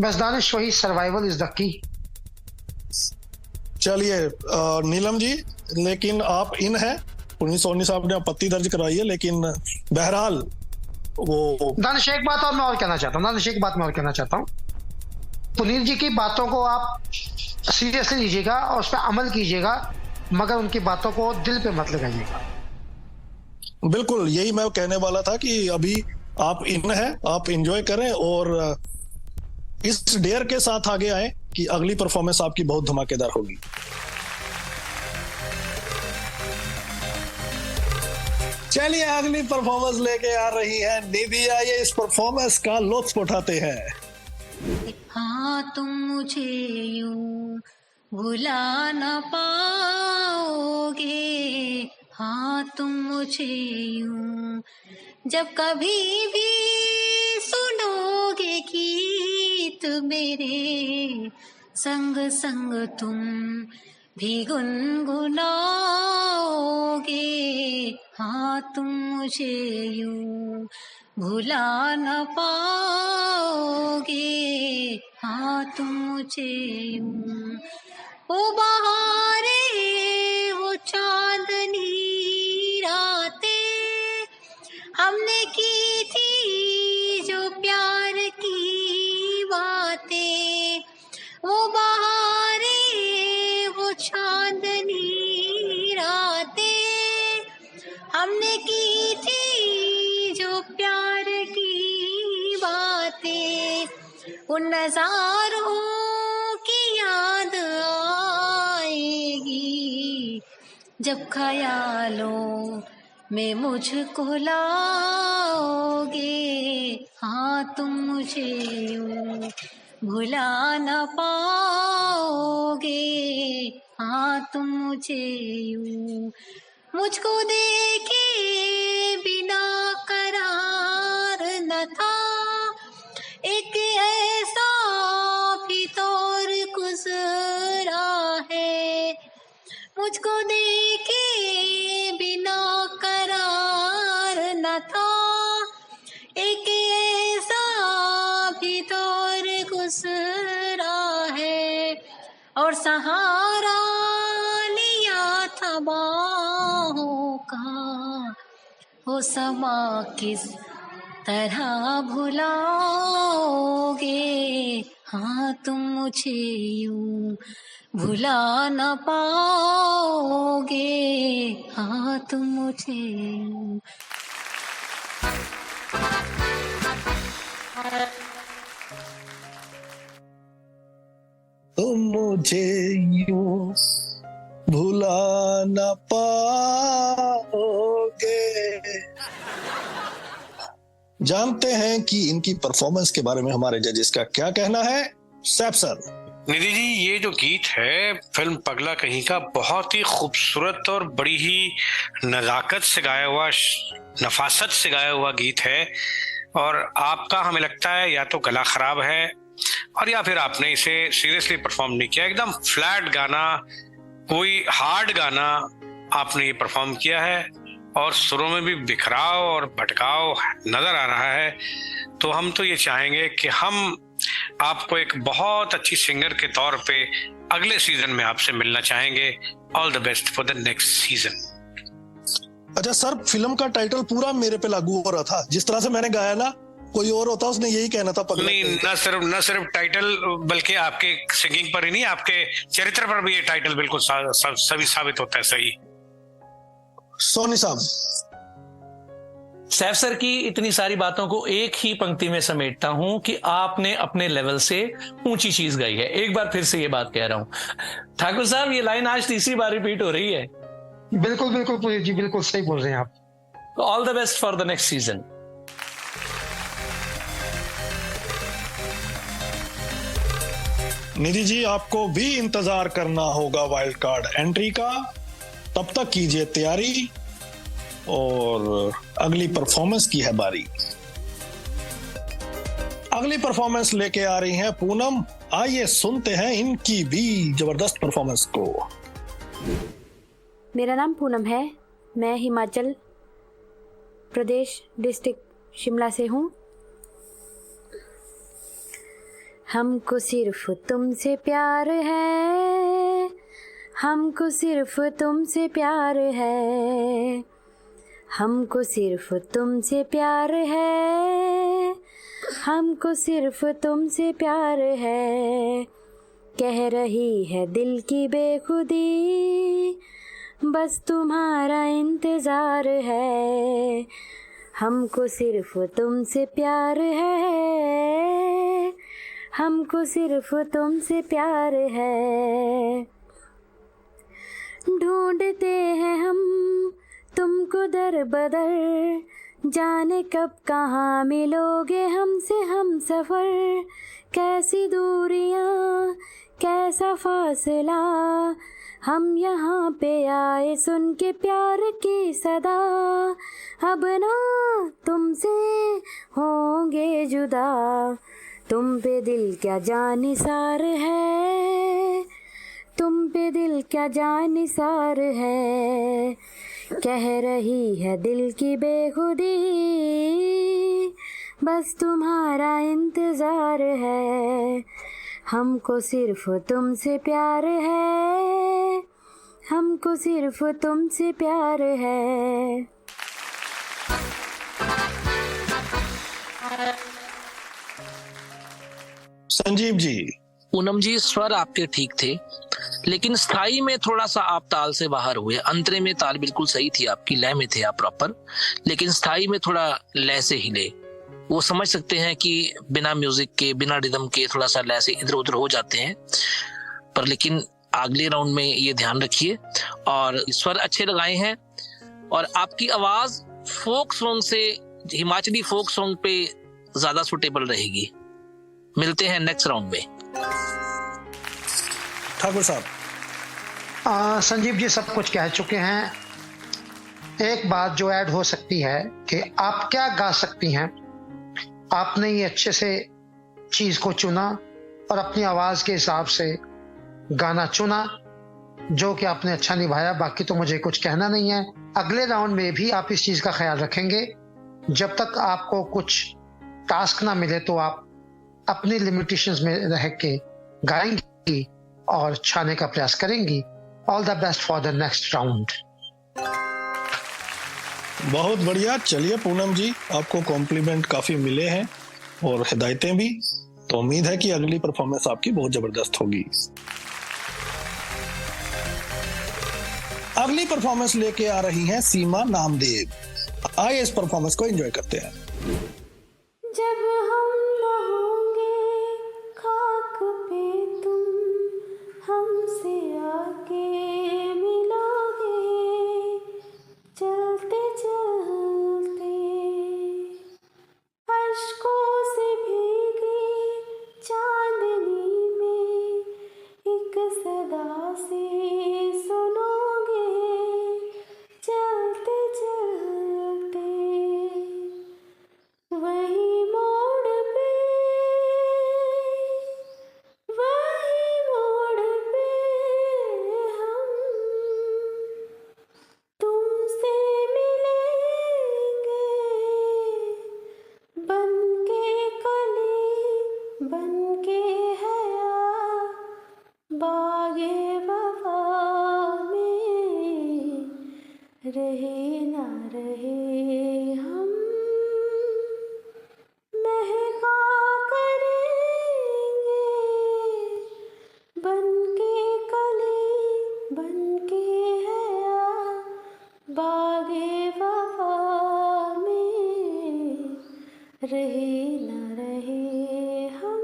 बस दानिश, वही सर्वाइवल इज द की। चलिए नीलम जी, लेकिन आप इन है, सोनी साहब ने आपत्ति दर्ज कराई है, लेकिन बहरहाल वो दानिश एक बात और मैं और कहना चाहता हूँ, पुनीत जी की बातों को आप सीरियसली लीजिएगा और उस पर अमल कीजिएगा, मगर उनकी बातों को दिल पे मत लगाइएगा। बिल्कुल, यही मैं कहने वाला था कि अभी आप इन है, आप एंजॉय करें और इस डेयर के साथ आगे आए कि अगली परफॉर्मेंस आपकी बहुत धमाकेदार होगी। चलिए अगली परफॉर्मेंस लेके आ रही है निधि। आइए इस परफॉर्मेंस का लुत्फ उठाते हैं। हाँ तुम मुझे यूं भुला न पाओगे, हाँ तुम मुझे यूं जब कभी भी सुनोगे गीत मेरे, संग संग तुम भी गुनगुनाओगे, हाँ तुम मुझे यूं भुला न पाओगे, हाँ तुम मुझे यूं। वो बहारे वो चांदनी रातें हमने की थी जो प्यार की बातें, वो बहारे वो चांदनी रातें हमने की थी जो प्यार की बातें, उन नज़ारों की याद आएगी जब ख्यालों में मुझको लाओगे, हाँ तुम मुझे यूं भुला न पाओगे, हाँ तुम मुझे यूं। मुझको देखे बिना करार न था, एक ऐसा भी दौर गुजरा है, मुझको देखे बिना करार न था, एक ऐसा भी दौर गुजरा है, और सहारा लिया था बाहों का, वो समा किस तरह भुलाओगे, हाँ तुम मुझे यूं भुला न पाओगे, हाँ तुम मुझे यूं। तुम मुझे यूं भुला न पाओगे। जानते हैं कि इनकी परफॉर्मेंस के बारे में हमारे जजेस का क्या कहना है। सैफ सर। निधि जी, ये जो गीत है फिल्म पगला कहीं का, बहुत ही खूबसूरत और बड़ी ही नजाकत से गाया हुआ, नफासत से गाया हुआ गीत है। और आपका हमें लगता है या तो गला खराब है और या फिर आपने इसे सीरियसली परफॉर्म नहीं किया। एकदम फ्लैट गाना, कोई हार्ड गाना आपने ये परफॉर्म किया है और सुरों में भी बिखराव और भटकाव नजर आ रहा है। तो हम तो ये चाहेंगे कि हम आपको एक बहुत अच्छी सिंगर के तौर पे अगले सीजन में आपसे मिलना चाहेंगे। All the best for the next season. अच्छा सर, फिल्म का टाइटल पूरा मेरे पे लागू हो रहा था। जिस तरह से मैंने गाया ना, कोई और होता उसने यही कहना था पगला। नहीं, न सिर्फ टाइटल बल्कि आपके सिंगिंग पर ही नहीं, आपके चरित्र पर भी ये टाइटल बिल्कुल सभी साबित होता है सही। सोनी साहब। सैफ सर की इतनी सारी बातों को एक ही पंक्ति में समेटता हूं कि आपने अपने लेवल से ऊंची चीज गाई है। एक बार फिर से ये बात कह रहा हूं। ठाकुर साहब, ये लाइन आज तीसरी बार रिपीट हो रही है। बिल्कुल बिल्कुल पुनीत जी, बिल्कुल सही बोल रहे हैं आप। All the best for the next season. Nidhi ji, आपको भी इंतजार करना होगा वाइल्ड कार्ड एंट्री का। तब तक कीजिए तैयारी और अगली परफॉर्मेंस की है बारी। अगली परफॉर्मेंस लेके आ रही हैं पूनम। आइए सुनते हैं इनकी भी जबरदस्त परफॉर्मेंस को। मेरा नाम पूनम है, मैं हिमाचल प्रदेश डिस्ट्रिक्ट शिमला से हूँ। हमको सिर्फ तुमसे प्यार है, हमको सिर्फ तुमसे प्यार है, हमको सिर्फ तुमसे प्यार है, हमको सिर्फ तुमसे प्यार है। कह रही है दिल की बेखुदी, बस तुम्हारा इंतजार है। हमको सिर्फ तुमसे प्यार है, हमको सिर्फ तुमसे प्यार है। ढूंढते हैं हम तुमको दर बदर, जाने कब कहाँ मिलोगे हमसे हम सफ़र। कैसी दूरियां कैसा फासला, हम यहाँ पे आए सुन के प्यार की सदा। अब ना तुमसे होंगे जुदा, तुम पे दिल क्या जानिसार है, तुम पे दिल क्या जानिसार है। कह रही है दिल की बेखुदी, बस तुम्हारा इंतज़ार है। हमको सिर्फ तुमसे प्यार है, हमको सिर्फ तुमसे प्यार है। संजीव जी। पूनम जी, स्वर आपके ठीक थे, लेकिन स्थाई में थोड़ा सा आप ताल से बाहर हुए। अंतरे में ताल बिल्कुल सही थी आपकी, लय में थे आप प्रॉपर, लेकिन स्थाई में थोड़ा लय से हिले। वो समझ सकते हैं कि बिना म्यूजिक के, बिना रिदम के थोड़ा सा लय से इधर उधर हो जाते हैं, पर लेकिन अगले राउंड में ये ध्यान रखिए। और स्वर अच्छे लगाए हैं, और आपकी आवाज फोक सॉन्ग से, हिमाचली फोक सॉन्ग पे ज्यादा सुटेबल रहेगी। मिलते हैं नेक्स्ट राउंड में। ठाकुर साहब। संजीव जी सब कुछ कह चुके हैं। एक बात जो ऐड हो सकती है कि आप क्या गा सकती हैं। आपने ये अच्छे से चीज को चुना और अपनी आवाज के हिसाब से गाना चुना, जो कि आपने अच्छा निभाया। बाकी तो मुझे कुछ कहना नहीं है। अगले राउंड में भी आप इस चीज का ख्याल रखेंगे। जब तक आपको कुछ टास्क ना मिले तो आप अपनी लिमिटेशंस में रह के गाएंगी और छाने का प्रयास करेंगी। All the best for the next round. बहुत बढ़िया। चलिए पूनम जी, आपको कॉम्प्लीमेंट काफी मिले हैं और हिदायतें भी, तो उम्मीद है कि अगली परफॉर्मेंस आपकी बहुत जबरदस्त होगी। अगली परफॉर्मेंस लेके आ रही हैं सीमा नामदेव। आइए इस परफॉर्मेंस को एंजॉय करते हैं। जब हम न होंगे खाक पे तुम हमसे आके मिलोगे, चलते चलते अश्कों से भीगी चांदनी में एक सदा से सुनोगे, चलते चलते वही मोड़ पे, वही मोड़ पे हम तुमसे मिलेंगे, बनके कली बनके हया बागे वफा में रहे ना रहे हम, महका करेंगे बनके कली बनके हया बागे वफा में रहे ना रहे हम।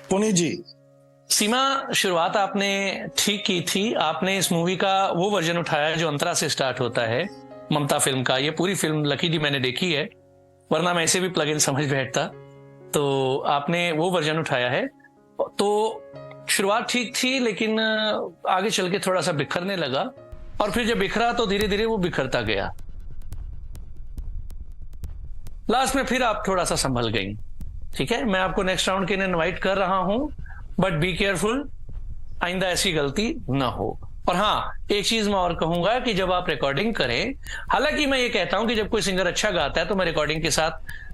पुनीत जी। सीमा, शुरुआत आपने ठीक की थी। आपने इस मूवी का वो वर्जन उठाया जो अंतरा से स्टार्ट होता है, ममता फिल्म का। ये पूरी फिल्म लकीली मैंने देखी है, वरना मैं ऐसे भी प्लग इन समझ बैठता। तो आपने वो वर्जन उठाया है, तो शुरुआत ठीक थी, लेकिन आगे चल के थोड़ा सा बिखरने लगा, और फिर जब बिखरा तो धीरे धीरे वो बिखरता गया। लास्ट में फिर आप थोड़ा सा संभल गई। ठीक है, मैं आपको नेक्स्ट राउंड के लिए इनवाइट कर रहा हूं, बट बी केयरफुल, आइंदा ऐसी गलती ना हो। और हाँ, एक चीज मैं और कहूंगा कि जब आप रिकॉर्डिंग करें, हालांकि मैं ये कहता हूं कि जब कोई सिंगर अच्छा गाता है तो मैं रिकॉर्डिंग के साथ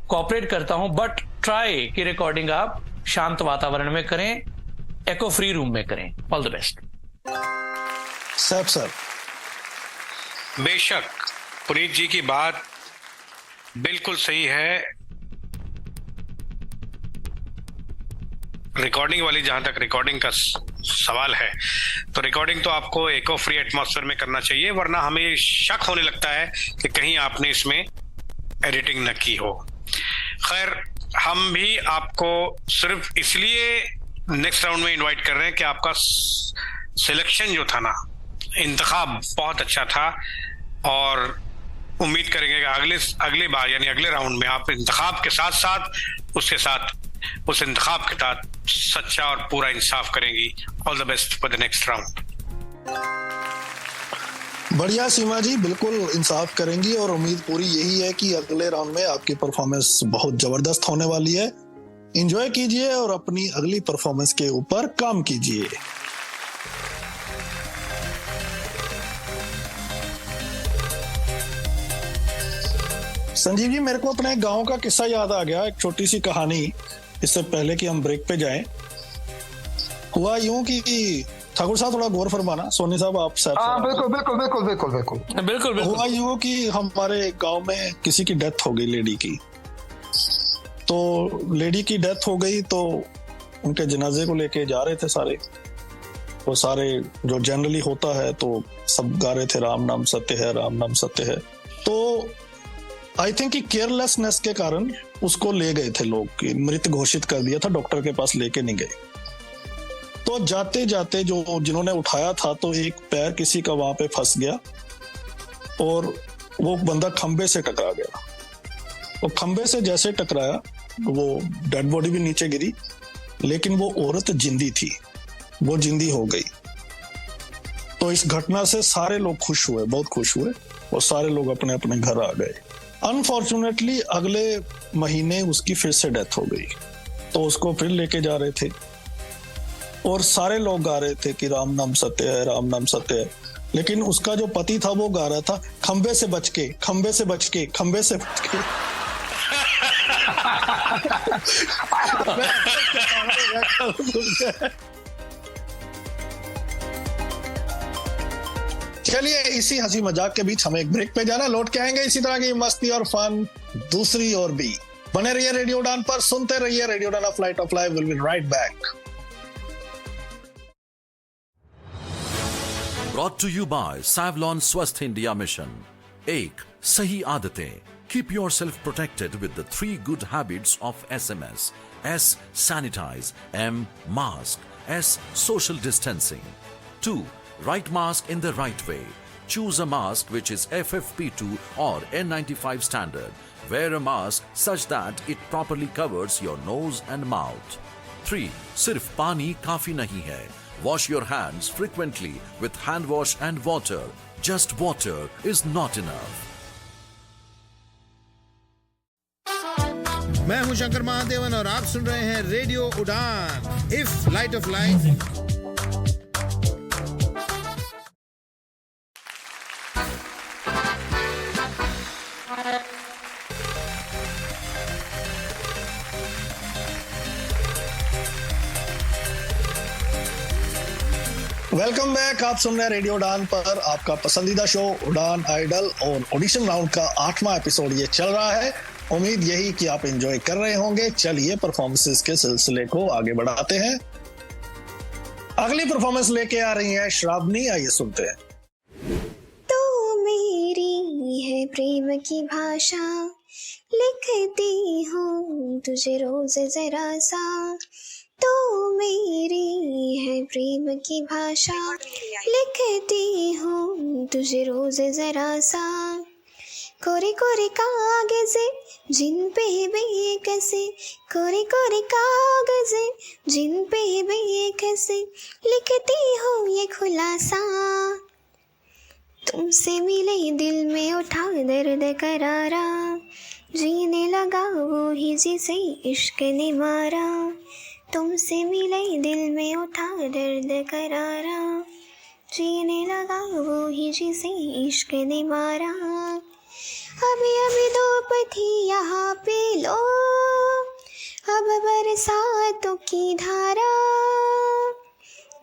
कोऑपरेट करता हूं, बट ट्राई कि रिकॉर्डिंग आप शांत वातावरण में करें, एको फ्री रूम में करें। All the best. सर। बेशक पुनीत जी की बात बिल्कुल सही है। रिकॉर्डिंग वाली, जहां तक रिकॉर्डिंग का सवाल है। तो रिकॉर्डिंग तो आपको इको फ्री एटमॉस्फेयर में करना चाहिए, वरना हमें शक होने लगता है कि कहीं आपने इसमें एडिटिंग न की हो। खैर, हम भी आपको सिर्फ इसलिए नेक्स्ट राउंड में इनवाइट कर रहे हैं कि आपका सिलेक्शन जो था ना, इंतखाब बहुत अच्छा था, और उम्मीद करेंगे कि अगले बार यानी अगले राउंड में आप इंतखाब के साथ साथ उस इंतखाब के साथ सच्चा और पूरा इंसाफ करेंगी। All the best for the next round. बढ़िया सीमा जी, बिल्कुल इंसाफ करेंगी और उम्मीद पूरी यही है कि अगले राउंड में आपकी परफॉर्मेंस बहुत जबरदस्त होने वाली है। एंजॉय कीजिए और अपनी अगली परफॉर्मेंस के ऊपर काम कीजिए। संजीव जी, मेरे को अपने गांव का किस्सा याद आ गया, एक छोटी सी कहानी, इससे पहले कि हम ब्रेक पे जाएं। हुआ यूं कि ठाकुर साहब थोड़ा गौर फरमाना, सोनी साहब आप बिल्कुल। हुआ यूं कि हमारे गांव में किसी की डेथ हो गई, लेडी की। तो लेडी की डेथ हो गई तो उनके जनाजे को लेके जा रहे थे सारे, वो सारे जो जनरली होता है तो सब गा रहे थे राम नाम सत्य है, राम नाम सत्य है। तो आई थिंक कि केयरलेसनेस के कारण उसको ले गए थे लोग, कि मृत घोषित कर दिया था, डॉक्टर के पास लेके नहीं गए। तो जाते जाते जो जिन्होंने उठाया था तो एक पैर किसी का वहां पे फंस गया और वो बंदा खंबे से टकरा गया। वो खंबे से जैसे टकराया, वो डेड बॉडी भी नीचे गिरी, लेकिन वो औरत जिंदी थी, वो जिंदी हो गई। तो इस घटना से सारे लोग खुश हुए, बहुत खुश हुए, और सारे लोग अपने अपने घर आ गए। अनफॉर्चुनेटली अगले महीने उसकी फिर से डेथ हो गई, तो उसको फिर लेके जा रहे थे और सारे लोग गा रहे थे कि राम नाम सत्य है, राम नाम सत्य है। लेकिन उसका जो पति था वो गा रहा था खंबे से बच के, खंबे से बच के, खंबे से बच के। चलिए, इसी हंसी मजाक के बीच हमें एक ब्रेक पे जाना, लौट के आएंगे इसी तरह की मस्ती और फन दूसरी ओर भी। बने रहिए रेडियो उड़ान पर, सुनते रहिए radio Udaan, flight of life will be right back. Brought to you by Savlon Swasth India Mission. 1. सही आदतें. Keep yourself protected with the 3 good habits of SMS. S. Sanitize. M. Mask. S. Social distancing. 2. Right mask in the right way. Choose a mask which is FFP2 or N95 standard. Wear a mask such that it properly covers your nose and mouth. 3. सिर्फ पानी काफी नहीं है. Wash your hands frequently with hand wash and water. Just water is not enough. मैं हूं शंकर महादेवन और आप सुन रहे हैं रेडियो उड़ान, if light of life. Welcome back. आप सुन रहे हैं रेडियो उड़ान पर आपका पसंदीदा शो उड़ान आइडल, और ऑडिशन राउंड का 8वां एपिसोड ये चल रहा है। उम्मीद यही कि आप एंजॉय कर रहे होंगे। चलिए परफॉर्मेंसेस के सिलसिले को आगे बढ़ाते हैं। अगली परफॉर्मेंस लेके आ रही हैं श्रावणी, आइए सुनते हैं। तू मेरी है प्रेम की भाषा, लिखती हूँ तुझे रोज जरा सा। तू मेरी है प्रेम की भाषा, लिखती हूँ तुझे रोज जरा सा। कोरे कोरे कागज़े जिन पे बेकसे, कोरे कोरे कागज़े जिन पे बेकसे, लिखती हूँ ये खुलासा। तुमसे मिले दिल में उठा दर्द करारा, जीने लगा वो ही जिसे इश्क ने मारा। तुमसे मिले दिल में उठा दर्द करारा, जीने लगा वो ही जिसे इश्क ने मारा। अभी अभी दो पथी यहाँ पे लो, अब बरसातों की धारा।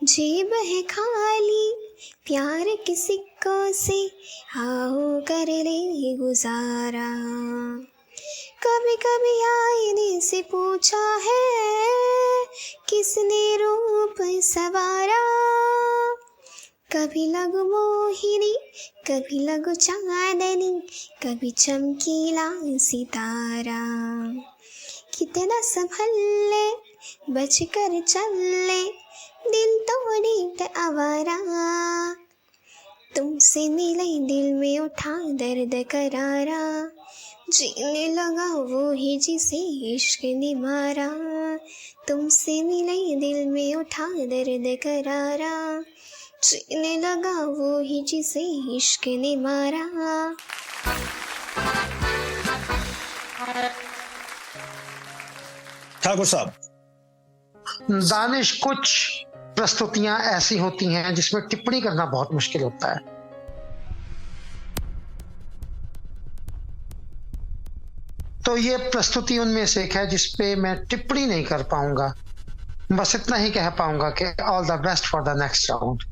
जेब है खाली प्यार के सिक्कों से, आओ कर ले गुजारा। कभी कभी आईने से पूछा है किसने रूप सवारा, कभी लगो मोहिनी कभी लगो चांदनी कभी चमकीला सितारा। कितना संभल ले बच कर चल ले दिल तो नीत आवारा, तुमसे मिले दिल में उठा दर्द करारा, जीने लगा वो ही जिसे इश्क ने मारा। तुमसे मिले दिल में उठा दर्द करारा, जीने लगा वो ही जिसे इश्क ने मारा। ठाकुर साहब। दानिश, कुछ प्रस्तुतियां ऐसी होती हैं जिसमें टिप्पणी करना बहुत मुश्किल होता है। तो ये प्रस्तुति उनमें से एक है जिसपे मैं टिप्पणी नहीं कर पाऊंगा, बस इतना ही कह पाऊंगा कि all the best for the next round.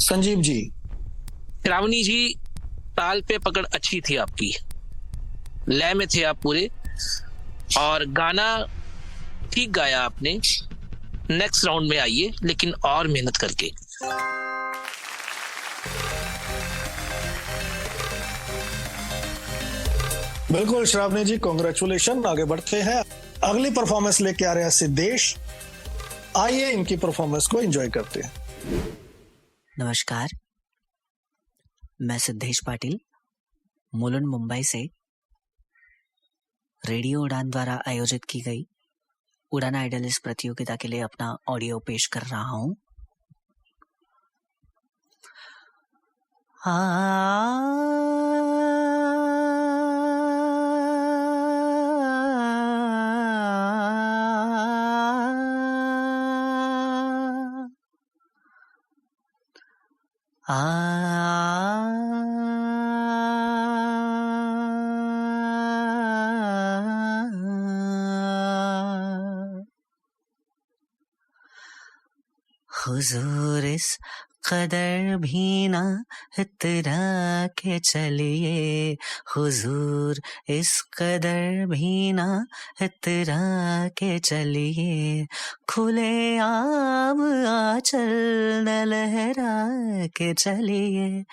Sanjeev ji. Shravani ji, ताल पे पकड़ अच्छी थी आपकी, लय में थे आप पूरे, और गाना ठीक गाया आपने। नेक्स्ट राउंड में आइए, लेकिन और मेहनत करके। बिल्कुल श्रावणी जी, कॉन्ग्रेचुलेशन। आगे बढ़ते हैं, अगली परफॉर्मेंस लेके आ रहे हैं सिद्धेश। आइए इनकी परफॉर्मेंस को एंजॉय करते हैं। नमस्कार, मैं सिद्धेश पाटिल मुलुंड मुंबई से रेडियो उड़ान द्वारा आयोजित की गई उड़ान आइडल इस प्रतियोगिता के लिए अपना ऑडियो पेश कर रहा हूं। हुजूर इस कदर भी ना इतरा के चलिए, हुजूर इस कदर भी ना इतरा के चलिए, खुले आम आंचल न लहरा के चलिए,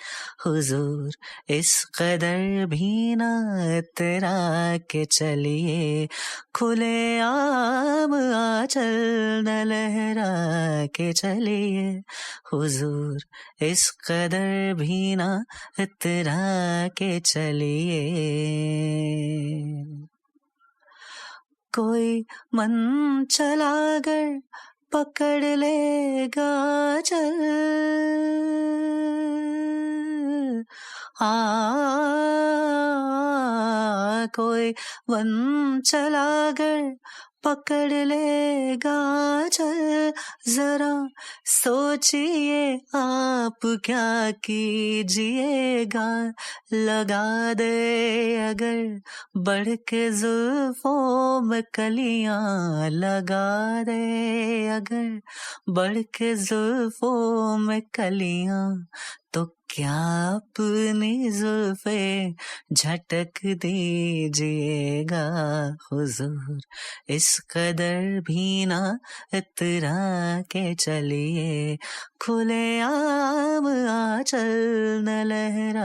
हुजूर इस कदर भी ना इतरा के चलिए, खुले आम आंचल न लहरा के चलिए, हुजूर इस कदर भी ना इतरा के चलिए। कोई मन चला कर पकड़ लेगा चल, कोई मन चला कर पकड़ लेगा चल, जरा सोचिए आप क्या कीजिएगा, लगा दे अगर बढ़ के जुल्फों में कलियां, लगा दे अगर बढ़ के जुल्फों में कलियां, तो क्या अपनी जुल्फे झटक दीजिएगा, हुजूर इस कदर भी ना इतरा के चलिए, खुले आम आंचल न लहरा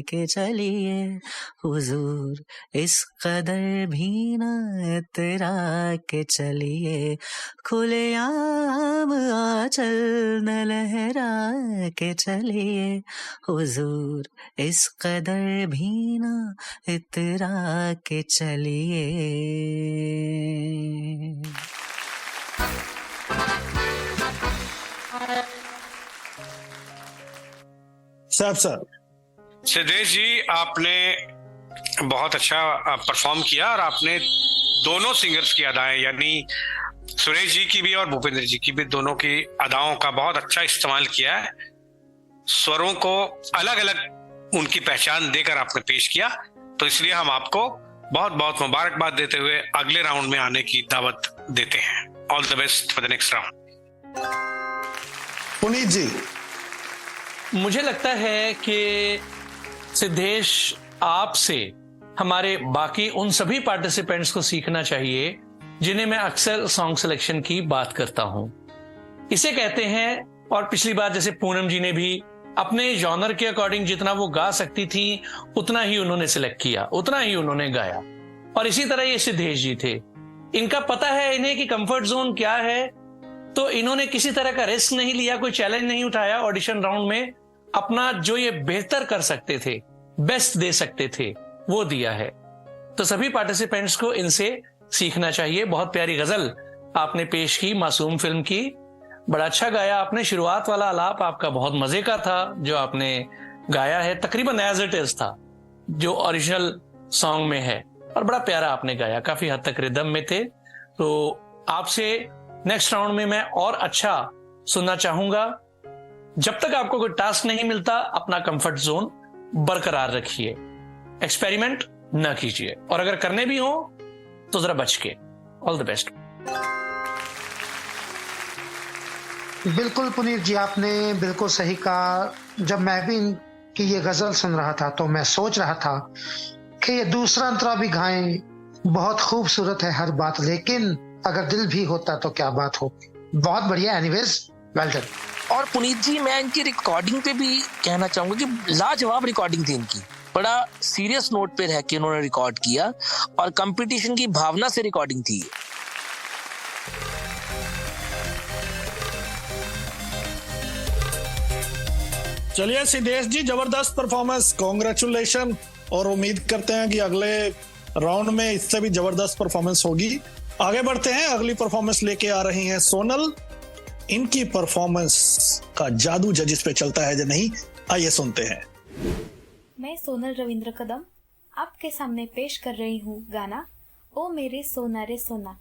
के चलिए, हुजूर इस कदर भी ना इतरा के चलिए, खुले आम आंचल न लहरा के चलिए, हुजूर इस कदर भी ना इतरा के चलिए। साहब सर। सिद्धेश जी, आपने बहुत अच्छा परफॉर्म किया और आपने दोनों सिंगर्स की अदाएं, यानी सुरेश जी की भी और भूपेंद्र जी की भी, दोनों की अदाओं का बहुत अच्छा इस्तेमाल किया है। स्वरों को अलग अलग उनकी पहचान देकर आपने पेश किया, तो इसलिए हम आपको बहुत बहुत मुबारकबाद देते हुए अगले राउंड में आने की दावत देते हैं। All the best for the next round. Puneet ji. मुझे लगता है कि सिद्धेश आपसे हमारे बाकी उन सभी पार्टिसिपेंट्स को सीखना चाहिए जिन्हें मैं अक्सर सॉन्ग सिलेक्शन की बात करता हूं। इसे कहते हैं, और पिछली बार जैसे पूनम जी ने भी अपने जॉनर के अकॉर्डिंग जितना वो गा सकती थी उतना ही उन्होंने सिलेक्ट किया, उतना ही उन्होंने गाया। और इसी तरह ये सिद्धेश जी थे, इनका पता है इन्हें कि कंफर्ट जोन क्या है, तो इन्होंने किसी तरह का रिस्क नहीं लिया, कोई चैलेंज नहीं उठाया। ऑडिशन राउंड में अपना जो ये बेहतर कर सकते थे, बेस्ट दे सकते थे, वो दिया है। तो सभी पार्टिसिपेंट्स को इनसे सीखना चाहिए। बहुत प्यारी गजल आपने पेश की मासूम फिल्म की, बड़ा अच्छा गाया आपने। शुरुआत वाला आलाप आपका बहुत मजे का था जो आपने गाया है, तकरीबन एज इट इज था जो ओरिजिनल सॉन्ग में है, और बड़ा प्यारा आपने गाया, काफी हद तक रिदम में थे। तो आपसे नेक्स्ट राउंड में मैं और अच्छा सुनना चाहूंगा। जब तक आपको कोई टास्क नहीं मिलता अपना कंफर्ट जोन बरकरार रखिए, एक्सपेरिमेंट ना कीजिए, और अगर करने भी हो तो जरा बच के। All the best. बिल्कुल पुनीत जी, आपने बिल्कुल सही कहा। जब मैं भी इनकी ये गजल सुन रहा था तो मैं सोच रहा था कि ये दूसरा अंतरा भी गाएं, बहुत खूबसूरत है हर बात, लेकिन अगर दिल भी होता तो क्या बात हो। बहुत बढ़िया, एनीवेज वेल डन। और पुनीत जी, मैं इनकी रिकॉर्डिंग पे भी कहना चाहूंगा कि लाजवाब रिकॉर्डिंग थी इनकी, बड़ा सीरियस नोट पे रह के इन्होंने रिकॉर्ड किया और कंपटीशन की भावना से रिकॉर्डिंग थी। चलिए सिद्धेश जी, जबरदस्त परफॉर्मेंस, कॉन्ग्रेचुलेशन। और उम्मीद करते हैं कि अगले राउंड में इससे भी जबरदस्त परफॉर्मेंस होगी। आगे बढ़ते हैं, अगली परफॉर्मेंस लेके आ रही हैं सोनल। इनकी परफॉर्मेंस का जादू जजिस पे चलता है या नहीं, आइए सुनते हैं। मैं सोनल रविंद्र कदम आपके सामने पेश कर रही हूँ गाना ओ मेरे सोना रे सोना।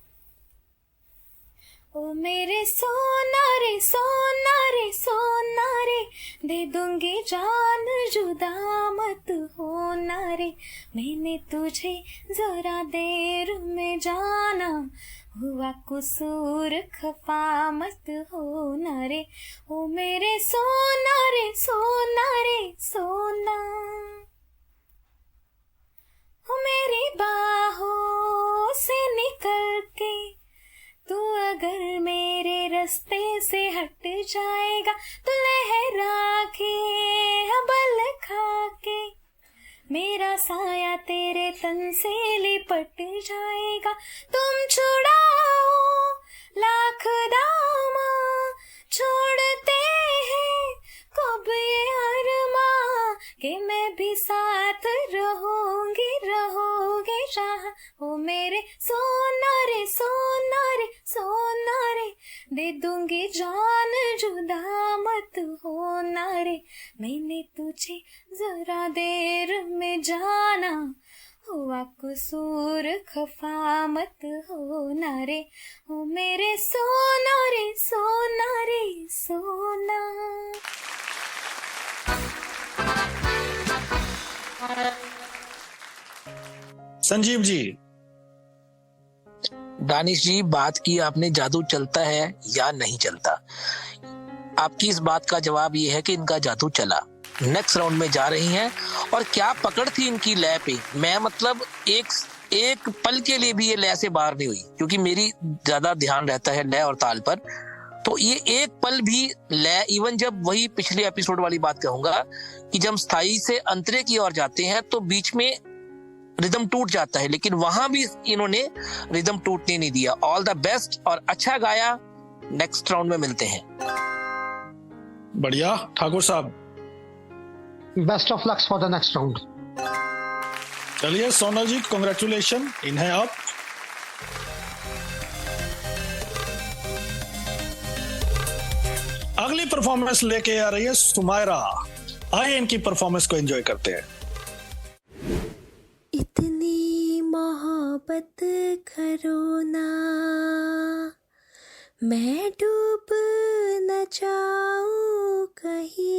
ओ मेरे सोना रे सोना रे सोना रे, दे दूंगी जान जुदा मत होना रे, मैंने तुझे जरा देर में जाना, हुआ कुसूर खफा मत होना रे, ओ मेरे सोना रे सोना रे सोना। ओ मेरी बाहों से निकल के तू अगर मेरे रास्ते से हट जाएगा, तो लहरा के हबल खा के मेरा साया तेरे तन से लिपट जाएगा। तुम छुड़ाओ लाख दामा, छोड़ते हैं कब ये अरमा, कि मैं भी साथ रहूंगी रहोगे जहाँ। ओ मेरे सोना रे सोना रे सोना रे, दे दूंगी जान जुदा मत होना रे, मैंने तुझे जरा देर में जाना, हुआ कुसूर खफा मत होना रे, ओ मेरे सोना रे सोना रे सोना। संजीव जी। दानिश जी, बात की आपने जादू चलता है या नहीं चलता। आपकी इस बात का जवाब ये है कि इनका जादू चला। नेक्स्ट राउंड में जा रही हैं, और क्या पकड़ थी इनकी लय पे। मैं मतलब एक पल के लिए भी ये लय से बाहर नहीं हुई, क्योंकि मेरी ज्यादा ध्यान रहता है लय और ताल पर। तो ये एक पल भी लय, इवन जब वही पिछले एपिसोड वाली बात कहूंगा कि जब स्थाई से अंतरे की ओर जाते हैं तो बीच में रिदम टूट जाता है, लेकिन वहां भी इन्होंने रिदम टूटने नहीं दिया। ऑल द बेस्ट, और अच्छा गाया। नेक्स्ट राउंड में मिलते हैं। बढ़िया ठाकुर साहब, best of lux for the next round. चलिए सोनल जी, कॉन्ग्रेचुलेशन, इन्हें आप। अगली परफॉर्मेंस लेके आ रही है सुमायरा। आइए इनकी परफॉर्मेंस को एंजॉय करते हैं। इतनी मोहब्बत करो ना, मैं डूब न जाऊं कहीं,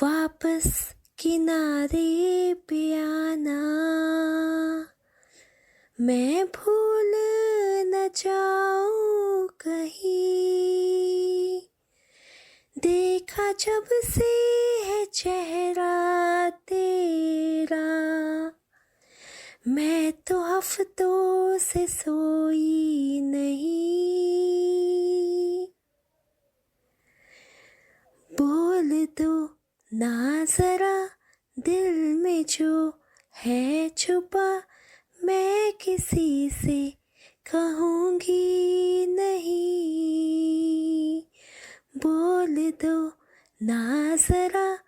वापस किनारे पे आना, मैं भूल न जाऊं कहीं। देखा जब से है चेहरा तेरा, मैं तो हफ्तों से सोई नहीं। बोल दो ना जरा दिल में जो है छुपा, मैं किसी से कहूँगी नहीं। बोल दो ना जरा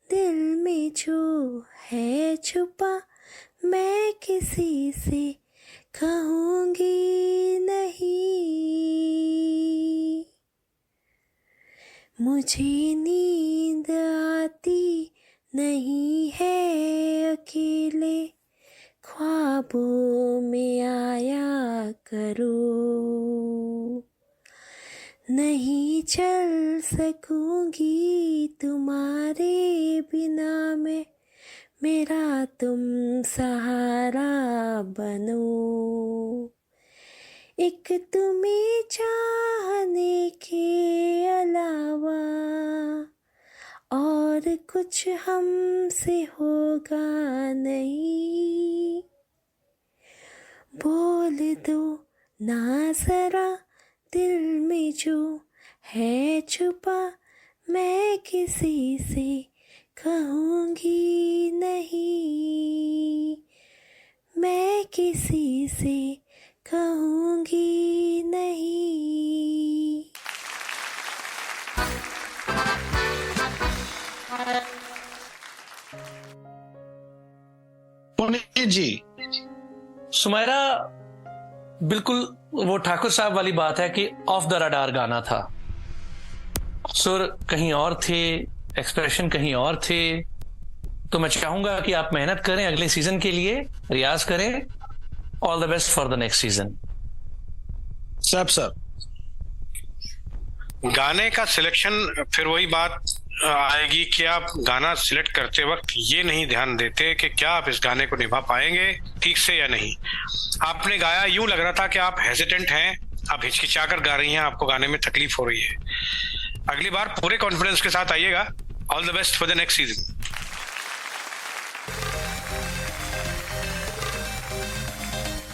दिल में जो है छुपा, मैं किसी से कहूँगी नहीं। मुझे नींद आती नहीं है अकेले, ख्वाबों में आया करो। नहीं चल सकूंगी तुम्हारे बिना मैं, मेरा तुम सहारा बनो। एक तुम्हें चाहने के अलावा और कुछ हमसे होगा नहीं। बोल दो ना जरा दिल में जो है छुपा, मैं किसी से कहूँगी नहीं। मैं किसी से कहूँगी नहीं। पुनीत जी। सुमायरा, बिल्कुल वो ठाकुर साहब वाली बात है कि ऑफ द रडार गाना था। सुर कहीं और थे, एक्सप्रेशन कहीं और थे। तो मैं चाहूंगा कि आप मेहनत करें अगले सीजन के लिए, रियाज करें। All the best for the next season. Sir गाने का सिलेक्शन फिर वही बात आएगी कि आप गाना सिलेक्ट करते वक्त ये नहीं ध्यान देते कि क्या आप इस गाने को निभा पाएंगे ठीक से या नहीं। आपने गाया, यूं लग रहा था कि आप हेजिटेंट हैं, आप हिचकिचा कर गा रही हैं, आपको गाने में तकलीफ हो रही है। अगली बार पूरे कॉन्फिडेंस के साथ आइएगा। All the best for the next season.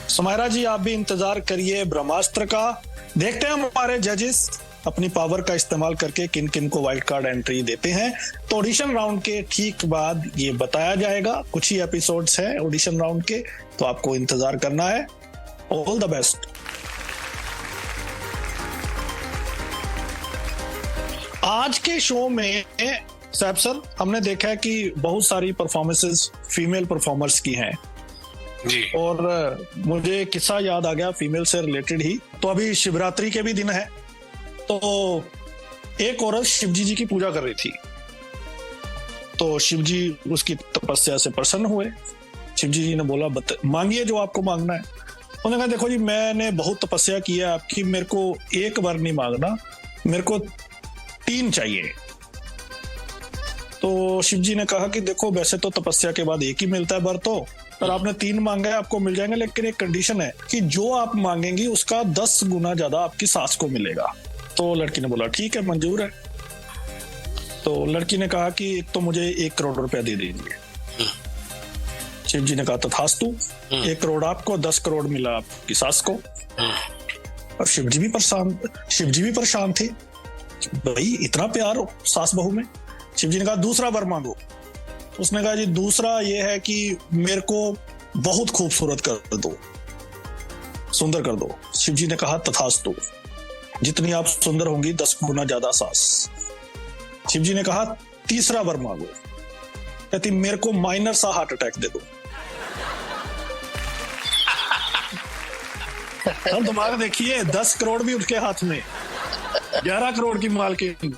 Sumaira ji, आप भी इंतजार करिए ब्रह्मास्त्र का। देखते हैं हमारे जजेस अपनी पावर का इस्तेमाल करके किन किन को वाइल्ड कार्ड एंट्री देते हैं। तो ऑडिशन राउंड के ठीक बाद ये बताया जाएगा। कुछ ही एपिसोड्स हैं ऑडिशन राउंड के, तो आपको इंतजार करना है। All the best. आज के शो में सैफ सर, हमने देखा है कि बहुत सारी परफॉर्मेंसेस फीमेल परफॉर्मर्स की हैं जी। और मुझे किस्सा याद आ गया फीमेल से रिलेटेड ही। तो अभी शिवरात्रि के भी दिन है, तो एक औरत शिवजी जी की पूजा कर रही थी। तो शिवजी उसकी तपस्या से प्रसन्न हुए। शिवजी जी ने बोला, मांगिए जो आपको मांगना है। उन्होंने कहा, देखो जी, मैंने बहुत तपस्या की है आपकी, मेरे को एक बार नहीं मांगना, मेरे को 3 चाहिए। तो शिवजी ने कहा कि देखो, वैसे तो तपस्या के बाद एक ही मिलता है वर, तो पर आपने 3 मांगा है, आपको मिल जाएंगे, लेकिन एक कंडीशन है कि जो आप मांगेंगी उसका 10 गुना ज्यादा आपकी सास को मिलेगा। तो लड़की ने बोला, ठीक है, मंजूर है। तो लड़की ने कहा कि तो मुझे 1 करोड़ रुपया दे दीजिए। शिवजी ने कहा, तथास्तु। 1 करोड़ आपको, 10 करोड़ मिला आपकी सास को। और शिवजी भी परेशान थे, भाई इतना प्यार हो सास बहू में। शिवजी ने कहा, दूसरा वर मांगो। उसने कहा, जी दूसरा ये है कि मेरे को बहुत खूबसूरत कर दो, सुंदर कर दो। शिवजी ने कहा, तथास्तु। जितनी आप सुंदर होंगी 10 गुना ज्यादा सास। शिवजी ने कहा, तीसरा वर मांगो। कहती, मेरे को माइनर सा हार्ट अटैक दे दो। दिमाग देखिए, 10 करोड़ भी उसके हाथ में, 11 करोड़ की मालकिन।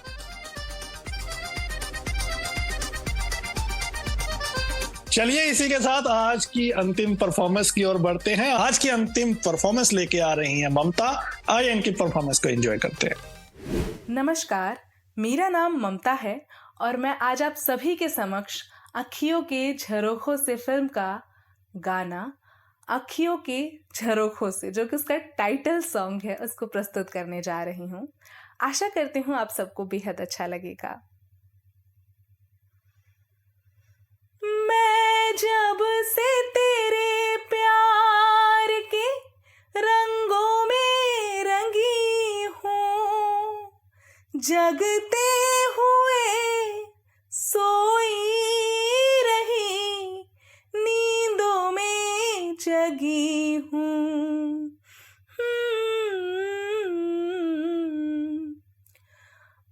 चलिए इसी के साथ आज की अंतिम परफॉर्मेंस की ओर बढ़ते हैं। आज की अंतिम परफॉर्मेंस लेके आ रही हैं ममता। आइए इनकी परफॉर्मेंस को एंजॉय करते हैं। नमस्कार, मेरा नाम ममता है और मैं आज आप सभी के समक्ष अखियों के झरोखों से फिल्म का गाना अखियों के झरोखों से, जो कि उसका टाइटल सॉन्ग है, उसको प्रस्तुत करने जा रही हूँ। आशा करती हूँ आप सबको बेहद अच्छा लगेगा। मैं जब से तेरे प्यार के रंगों में रंगी हूँ, जगते हुए सोई रही, नींदों में जगी हूँ।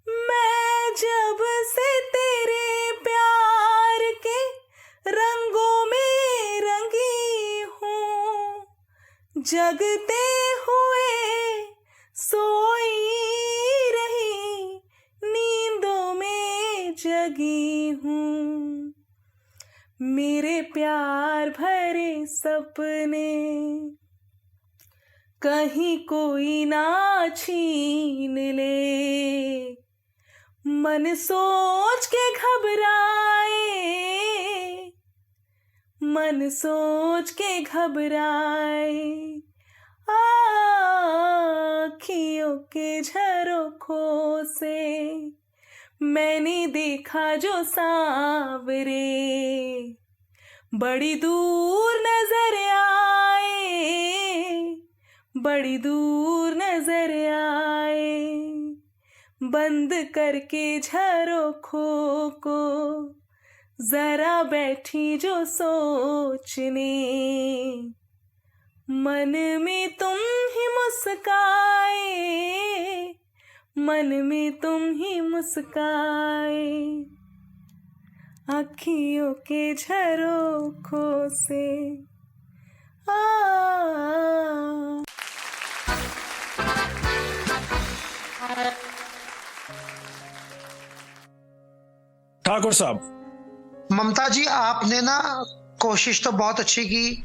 मैं जब से तेरे प्यार के रंगों में रंगी हूँ, जगते हुए सोई रही, नींदों में जगी हूँ। मेरे प्यार भरे सपने कहीं कोई ना छीन ले, मन सोच के घबराए, मन सोच के घबराए, आँखियों के झरोखों से मैंने देखा जो सांवरे, बड़ी दूर नजर आए, बड़ी दूर नजर आए। बंद करके झरोखों को जरा बैठी जो सोचने, मन में तुम ही मुस्काए, मन में तुम ही मुस्काए, अखियों के झरोखों से ठाकुर साहब। ममता जी, आपने ना कोशिश तो बहुत अच्छी की,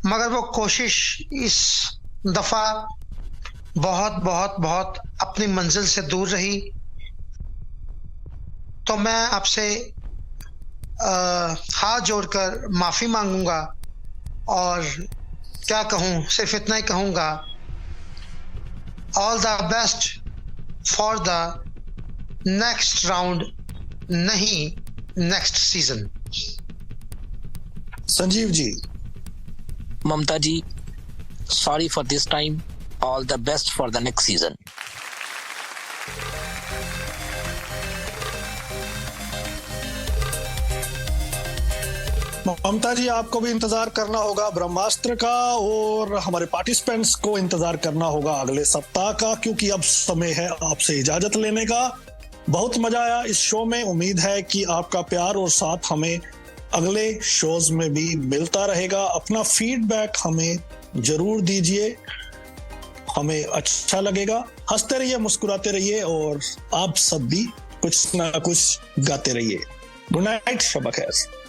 मगर वो कोशिश इस दफा बहुत बहुत बहुत अपनी मंजिल से दूर रही। तो मैं आपसे हाथ जोड़कर माफी मांगूंगा और क्या कहूं, सिर्फ इतना ही कहूंगा, all the best for the next round, नहीं next season. Sanjeev ji. Mamta ji, sorry for this time, all the best for the next season. Mamta ji, आपको भी इंतजार करना होगा ब्रह्मास्त्र का, और हमारे पार्टिसिपेंट्स को इंतजार करना होगा अगले सप्ताह का, क्योंकि अब समय है आपसे इजाजत लेने का। बहुत मजा आया इस शो में, उम्मीद है कि आपका प्यार और साथ हमें अगले शोज में भी मिलता रहेगा। अपना फीडबैक हमें जरूर दीजिए, हमें अच्छा लगेगा। हंसते रहिए, मुस्कुराते रहिए, और आप सब भी कुछ ना कुछ गाते रहिए। गुड नाइट, शब खैर।